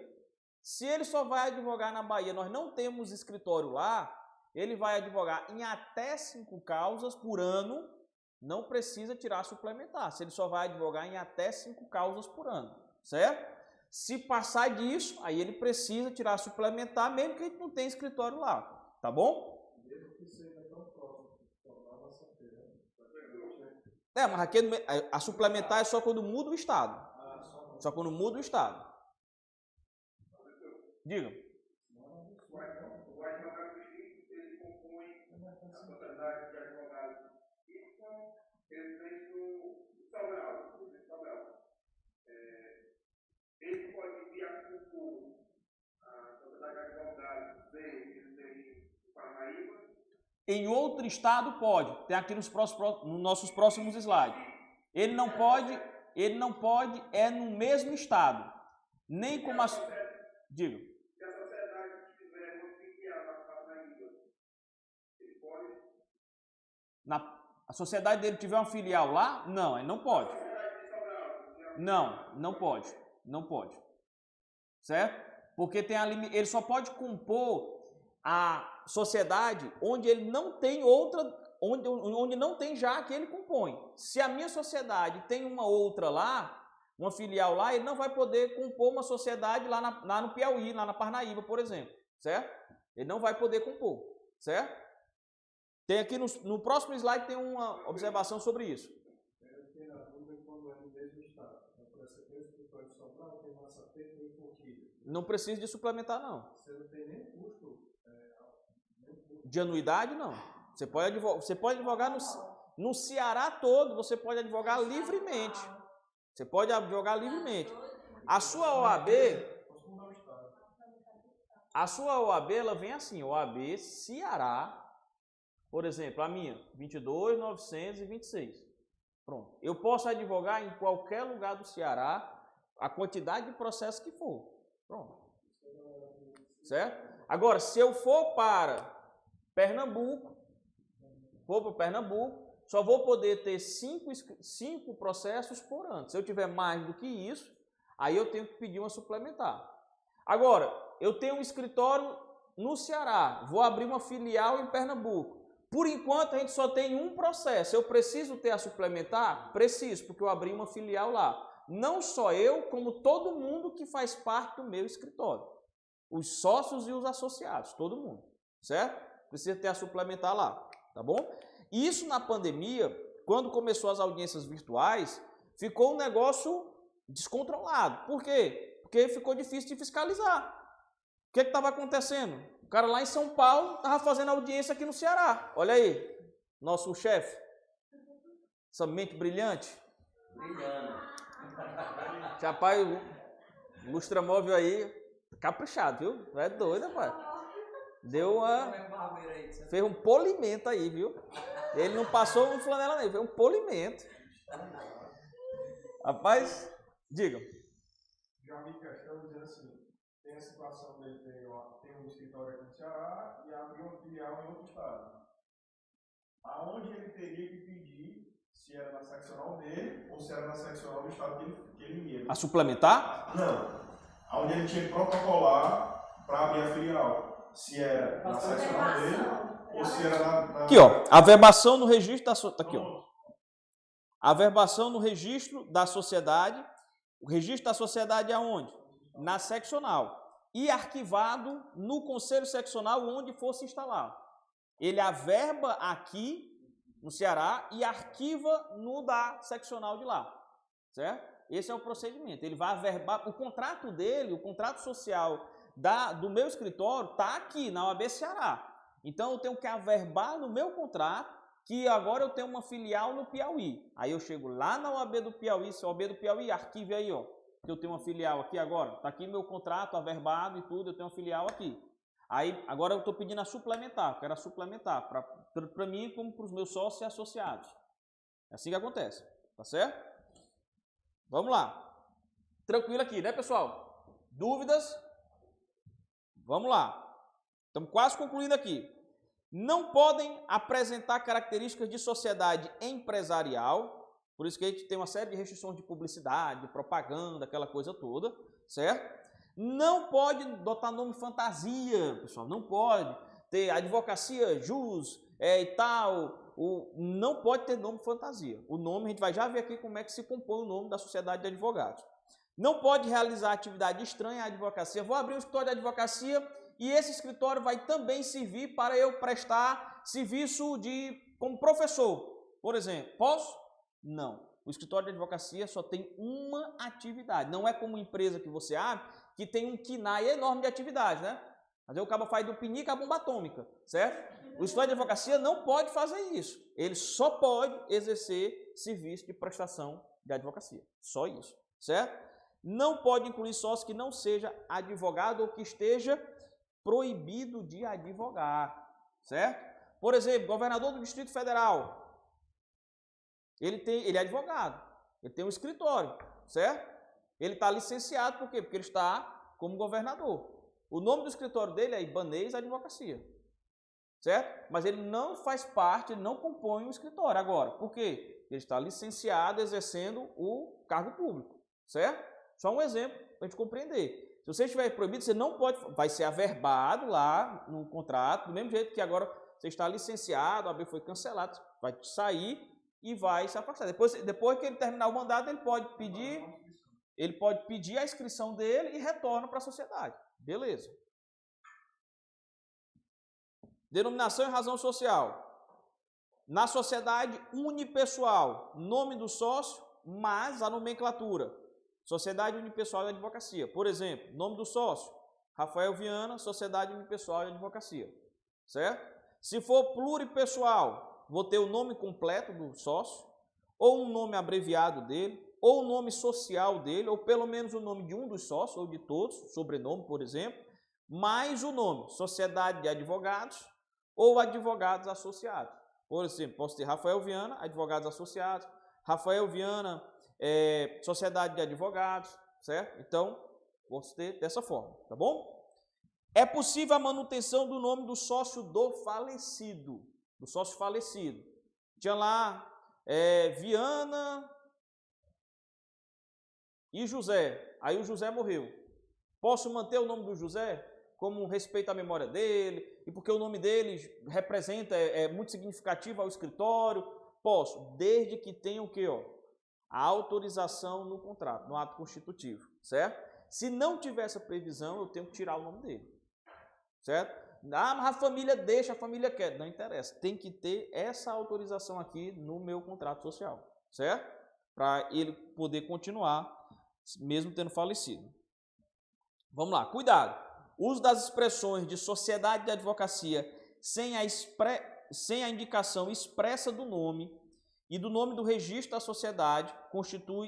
Speaker 1: Se ele só vai advogar na Bahia, nós não temos escritório lá, ele vai advogar em até 5 causas por ano, não precisa tirar suplementar, se ele só vai advogar em até 5 causas por ano, certo? Se passar disso, aí ele precisa tirar suplementar, mesmo que a gente não tenha escritório lá, tá bom? Mas aqui a suplementar é só quando muda o estado. Só quando muda o estado. Diga.
Speaker 2: residente no Sobral, ele pode enviar concurso à Sociedade de Advogados, ele tem em Parnaíba.
Speaker 1: Em outro estado pode. Tem aqui nos nossos próximos slides. Ele não pode é no mesmo estado. Nem como as... Diga.
Speaker 2: Se a sociedade tiver uma filial na Parnaíba, ele pode?
Speaker 1: A sociedade dele tiver uma filial lá? Não, ele não pode. Não pode. Não pode. Certo? Porque tem ele só pode compor a sociedade onde ele não tem outra, onde não tem já a que ele compõe. Se a minha sociedade tem uma outra lá, uma filial lá, ele não vai poder compor uma sociedade lá no Piauí, lá na Parnaíba, por exemplo. Certo? Ele não vai poder compor. Certo? Tem aqui no próximo slide tem uma observação sobre isso.
Speaker 2: Eu fiquei na dúvida quando é no mesmo estado.
Speaker 1: Não precisa de suplementar, não.
Speaker 2: Você não tem nem custo.
Speaker 1: De anuidade, não. Você pode advogar no Ceará todo, você pode advogar livremente. Você pode advogar livremente. A sua OAB, ela vem assim, OAB Ceará, por exemplo, a minha, 22.926. Pronto. Eu posso advogar em qualquer lugar do Ceará, a quantidade de processo que for. Pronto. Certo? Agora, se eu for para Pernambuco, só vou poder ter 5 processos por ano. Se eu tiver mais do que isso, aí eu tenho que pedir uma suplementar. Agora, eu tenho um escritório no Ceará, vou abrir uma filial em Pernambuco. Por enquanto, a gente só tem um processo. Eu preciso ter a suplementar? Preciso, porque eu abri uma filial lá. Não só eu, como todo mundo que faz parte do meu escritório. Os sócios e os associados, todo mundo. Certo? Precisa ter a suplementar lá, tá bom? Isso na pandemia, quando começou as audiências virtuais, ficou um negócio descontrolado. Por quê? Porque ficou difícil de fiscalizar. O que estava acontecendo? O cara lá em São Paulo estava fazendo audiência aqui no Ceará. Olha aí, nosso chefe. Essa mente brilhante.
Speaker 4: Brilhando.
Speaker 1: Rapaz, o lustramóvel aí, caprichado, viu? É doido, rapaz. Fez um polimento aí, viu? Ele não passou um flanela nele, fez um polimento. Rapaz, diga.
Speaker 2: Já vi questão dizendo assim, tem a situação dele tem um escritório aqui no Ceará e abriu uma filial em outro estado. Aonde ele teria que pedir se era na seccional dele ou se era na seccional do estado que ele ia.
Speaker 1: A suplementar?
Speaker 2: Não. Aonde ele tinha que protocolar para abrir a filial. Se era na seccional dele ou se era na...
Speaker 1: Aqui, ó. Averbação no registro da sociedade. Aqui, ó. Averbação no registro da sociedade. O registro da sociedade é aonde? Na seccional. E arquivado no conselho seccional onde fosse instalado. Ele averba aqui no Ceará e arquiva no da seccional de lá. Certo? Esse é o procedimento. Ele vai averbar. O contrato dele, o contrato social do meu escritório está aqui na OAB Ceará. Então eu tenho que averbar no meu contrato que agora eu tenho uma filial no Piauí. Aí eu chego lá na OAB do Piauí, se a OAB do Piauí, arquive aí, ó, que eu tenho uma filial aqui agora. Está aqui meu contrato averbado e tudo, eu tenho uma filial aqui. Aí agora eu estou pedindo a suplementar, eu quero a suplementar para mim como para os meus sócios e associados. É assim que acontece, tá certo? Vamos lá. Tranquilo aqui, né, pessoal? Dúvidas? Vamos lá. Estamos quase concluindo aqui. Não podem apresentar características de sociedade empresarial, por isso que a gente tem uma série de restrições de publicidade, de propaganda, aquela coisa toda, certo? Não pode botar nome fantasia, pessoal, não pode ter advocacia, jus, e tal, não pode ter nome fantasia. O nome, a gente vai já ver aqui como é que se compõe o nome da sociedade de advogados. Não pode realizar atividade estranha à advocacia. Vou abrir um escritório de advocacia e esse escritório vai também servir para eu prestar serviço como professor, por exemplo. Posso? Não. O escritório de advocacia só tem uma atividade. Não é como empresa que você abre, que tem um KNAI enorme de atividade, né? Mas aí o cabo faz do pinica a bomba atômica, certo? O escritório de advocacia não pode fazer isso. Ele só pode exercer serviço de prestação de advocacia. Só isso, certo? Não pode incluir sócio que não seja advogado ou que esteja proibido de advogar, certo? Por exemplo, governador do Distrito Federal, ele é advogado, ele tem um escritório, certo? Ele está licenciado, por quê? Porque ele está como governador. O nome do escritório dele é Ibanez Advocacia, certo? Mas ele não faz parte, ele não compõe o escritório agora. Por quê? Ele está licenciado exercendo o cargo público, certo? Só um exemplo para a gente compreender. Se você estiver proibido, você não pode, vai ser averbado lá no contrato, do mesmo jeito que agora você está licenciado, a AB foi cancelado, vai sair e vai se afastar. Depois que ele terminar o mandato, ele pode pedir a inscrição dele e retorna para a sociedade. Beleza. Denominação e razão social. Na sociedade unipessoal, nome do sócio, mas a nomenclatura. Sociedade unipessoal de advocacia. Por exemplo, nome do sócio, Rafael Viana, Sociedade Unipessoal de Advocacia. Certo? Se for pluripessoal, vou ter o nome completo do sócio, ou um nome abreviado dele, ou o nome social dele, ou pelo menos o nome de um dos sócios, ou de todos, sobrenome, por exemplo, mais o nome, Sociedade de Advogados, ou Advogados Associados. Por exemplo, posso ter Rafael Viana, Advogados Associados, Rafael Viana, Sociedade de Advogados, certo? Então, posso ter dessa forma, tá bom? É possível a manutenção do nome do sócio do falecido, do sócio falecido. Tinha lá Viana e José, aí o José morreu. Posso manter o nome do José como um respeito à memória dele, e porque o nome dele representa, é muito significativo ao escritório? Posso, desde que tenha o quê? A autorização no contrato, no ato constitutivo, certo? Se não tiver essa previsão, eu tenho que tirar o nome dele, certo? Ah, mas a família deixa, a família quer. Não interessa, tem que ter essa autorização aqui no meu contrato social, certo? Para ele poder continuar, mesmo tendo falecido. Vamos lá, cuidado. Uso das expressões de sociedade de advocacia sem a indicação expressa do nome e do nome do registro da sociedade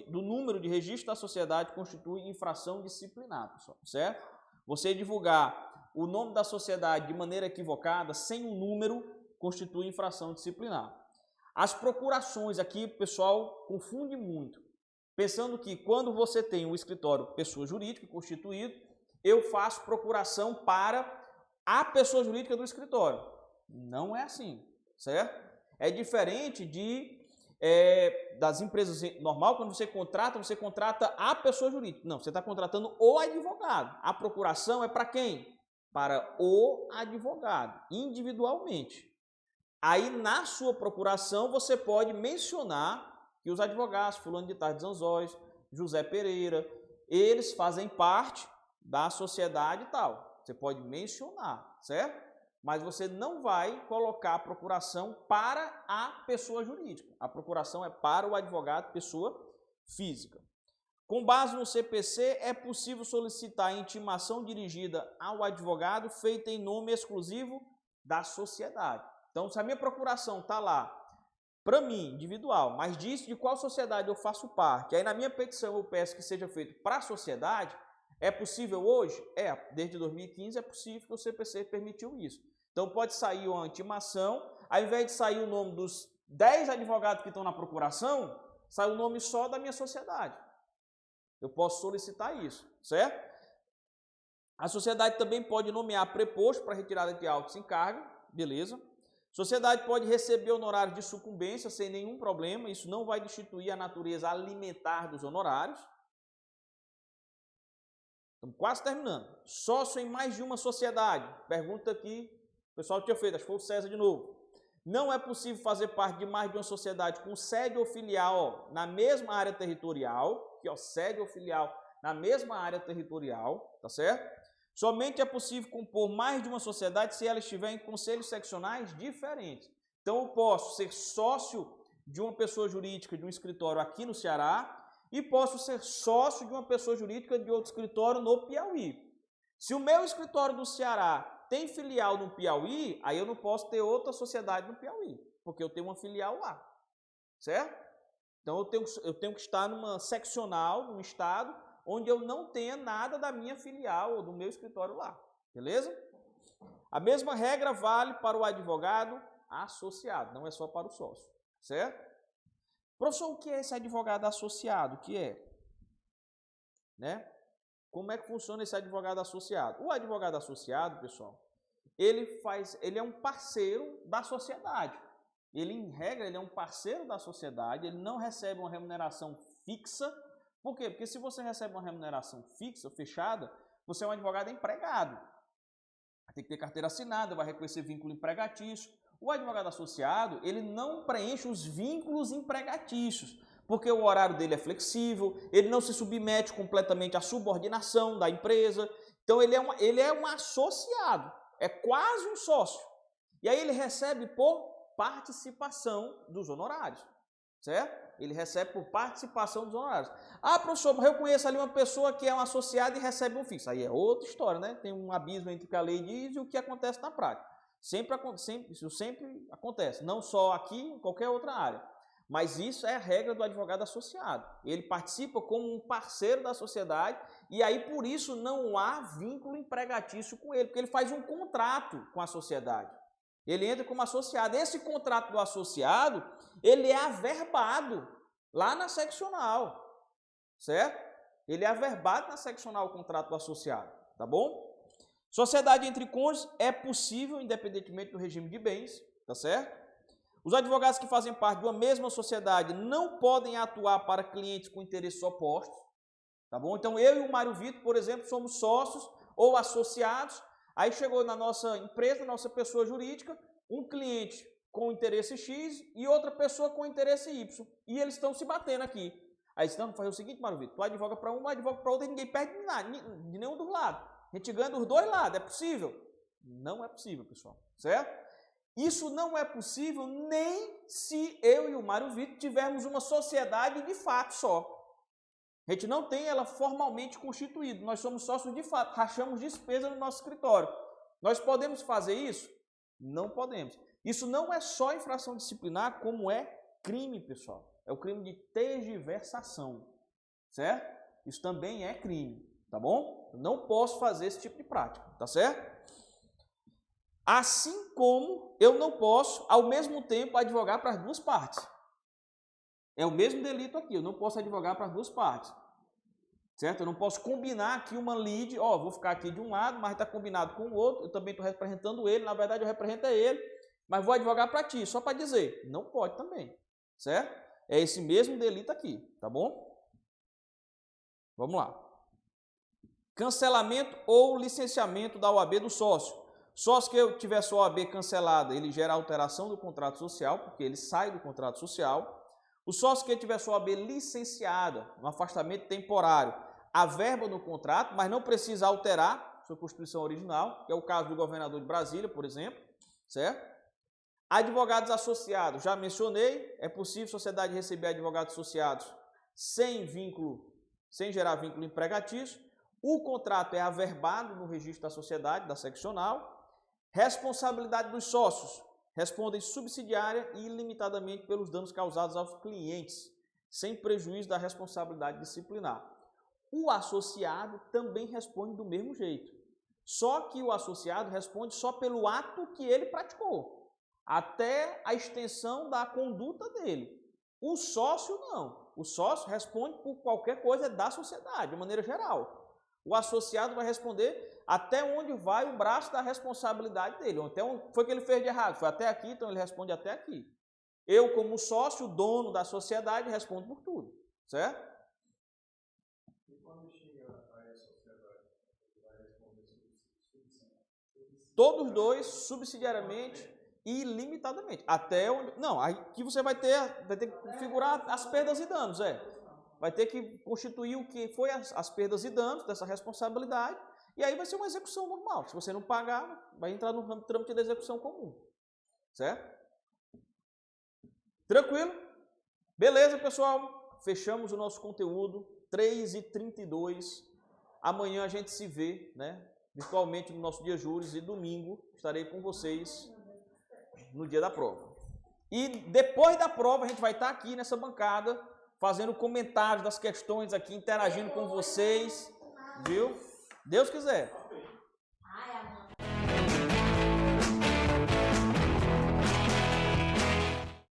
Speaker 1: do número de registro da sociedade constitui infração disciplinar, pessoal, certo? Você divulgar o nome da sociedade de maneira equivocada, sem um número, constitui infração disciplinar. As procurações aqui, o pessoal confunde muito, pensando que quando você tem um escritório pessoa jurídica constituído, eu faço procuração para a pessoa jurídica do escritório. Não é assim, certo? É diferente das empresas normal, quando você contrata a pessoa jurídica. Não, você está contratando o advogado. A procuração é para quem? Para o advogado, individualmente. Aí, na sua procuração, você pode mencionar que os advogados, fulano de Tardes Anzóis, José Pereira, eles fazem parte da sociedade e tal. Você pode mencionar, certo? Mas você não vai colocar a procuração para a pessoa jurídica. A procuração é para o advogado, pessoa física. Com base no CPC, é possível solicitar a intimação dirigida ao advogado feita em nome exclusivo da sociedade. Então, se a minha procuração está lá, para mim, individual, mas diz de qual sociedade eu faço parte, aí na minha petição eu peço que seja feito para a sociedade, é possível hoje? Desde 2015 é possível que o CPC permitiu isso. Então pode sair uma intimação, ao invés de sair o nome dos 10 advogados que estão na procuração, sai o nome só da minha sociedade. Eu posso solicitar isso, certo? A sociedade também pode nomear preposto para retirada de autos em cargo, beleza? A sociedade pode receber honorários de sucumbência sem nenhum problema, isso não vai destituir a natureza alimentar dos honorários. Estamos quase terminando. Sócio em mais de uma sociedade. Pergunta aqui, o pessoal tinha feito, acho que foi o César de novo. Não é possível fazer parte de mais de uma sociedade com sede ou filial na mesma área territorial, sede ou filial na mesma área territorial, tá certo? Somente é possível compor mais de uma sociedade se ela estiver em conselhos seccionais diferentes. Então, eu posso ser sócio de uma pessoa jurídica de um escritório aqui no Ceará, e posso ser sócio de uma pessoa jurídica de outro escritório no Piauí. Se o meu escritório do Ceará tem filial no Piauí, aí eu não posso ter outra sociedade no Piauí, porque eu tenho uma filial lá, certo? Então eu tenho que estar numa seccional, num estado, onde eu não tenha nada da minha filial ou do meu escritório lá, beleza? A mesma regra vale para o advogado associado, não é só para o sócio, certo? Professor, o que é esse advogado associado? O que é? Né? Como é que funciona esse advogado associado? O advogado associado, pessoal, ele é um parceiro da sociedade. Ele, em regra, ele é um parceiro da sociedade, ele não recebe uma remuneração fixa. Por quê? Porque se você recebe uma remuneração fixa, fechada, você é um advogado empregado. Vai ter que ter carteira assinada, vai reconhecer vínculo empregatício. O advogado associado, ele não preenche os vínculos empregatícios, porque o horário dele é flexível, ele não se submete completamente à subordinação da empresa. Então, ele é um associado, é quase um sócio. E aí ele recebe por participação dos honorários, certo? Ele recebe por participação dos honorários. Ah, professor, mas eu conheço ali uma pessoa que é um associado e recebe um fixo. Aí é outra história, né? Tem um abismo entre o que a lei diz e o que acontece na prática. Isso sempre acontece, não só aqui, em qualquer outra área. Mas isso é a regra do advogado associado. Ele participa como um parceiro da sociedade e aí por isso não há vínculo empregatício com ele, porque ele faz um contrato com a sociedade. Ele entra como associado. Esse contrato do associado, ele é averbado lá na seccional, certo? Ele é averbado na seccional o contrato do associado, tá bom? Sociedade entre cônjuges é possível, independentemente do regime de bens, tá certo? Os advogados que fazem parte de uma mesma sociedade não podem atuar para clientes com interesses opostos, tá bom? Então, eu e o Mário Vitor, por exemplo, somos sócios ou associados. Aí chegou na nossa empresa, nossa pessoa jurídica, um cliente com interesse X e outra pessoa com interesse Y. E eles estão se batendo aqui. Aí estamos fazer o seguinte, Mário Vitor, tu advoga para um, eu advogo para outro e ninguém perde de nada, de nenhum dos lados. A gente ganha dos dois lados, é possível? Não é possível, pessoal, certo? Isso não é possível nem se eu e o Mário Vitor tivermos uma sociedade de fato só. A gente não tem ela formalmente constituída, nós somos sócios de fato, rachamos despesa no nosso escritório. Nós podemos fazer isso? Não podemos. Isso não é só infração disciplinar, como é crime, pessoal. É o crime de tergiversação, certo? Isso também é crime, tá bom? Eu não posso fazer esse tipo de prática, tá certo? Assim como eu não posso, ao mesmo tempo, advogar para as duas partes. É o mesmo delito aqui, eu não posso advogar para as duas partes. Certo? Eu não posso combinar aqui uma lide, vou ficar aqui de um lado, mas está combinado com o outro, eu também estou representando ele, na verdade eu represento ele, mas vou advogar para ti, só para dizer. Não pode também, certo? É esse mesmo delito aqui, tá bom? Vamos lá. Cancelamento ou licenciamento da OAB do sócio. Sócio que eu tiver sua OAB cancelada, ele gera alteração do contrato social, porque ele sai do contrato social. O sócio que tiver sua OAB licenciada, um afastamento temporário, averba no contrato, mas não precisa alterar sua Constituição original, que é o caso do governador de Brasília, por exemplo, certo? Advogados associados, já mencionei, é possível a sociedade receber advogados associados sem gerar vínculo empregatício. O contrato é averbado no registro da sociedade, da seccional. Responsabilidade dos sócios. Respondem subsidiária e ilimitadamente pelos danos causados aos clientes, sem prejuízo da responsabilidade disciplinar. O associado também responde do mesmo jeito. Só que o associado responde só pelo ato que ele praticou, até a extensão da conduta dele. O sócio não. O sócio responde por qualquer coisa da sociedade, de maneira geral. O associado vai responder até onde vai o braço da responsabilidade dele. Até onde foi que ele fez de errado? Foi até aqui, então ele responde até aqui. Eu, como sócio, dono da sociedade, respondo por tudo, certo?
Speaker 2: E quando chega a sociedade, vai responder subsidiariamente?
Speaker 1: Todos dois, subsidiariamente e limitadamente. Até onde... Não, aqui você vai ter que configurar as perdas e danos, Vai ter que constituir o que foi as perdas e danos dessa responsabilidade, e aí vai ser uma execução normal. Se você não pagar, vai entrar no trâmite da execução comum. Certo? Tranquilo? Beleza, pessoal? Fechamos o nosso conteúdo, 3h32. Amanhã a gente se vê, né? virtualmente no nosso dia Júris, e domingo estarei com vocês no dia da prova. E depois da prova a gente vai estar aqui nessa bancada fazendo comentários das questões aqui, interagindo com vocês, viu? Deus quiser.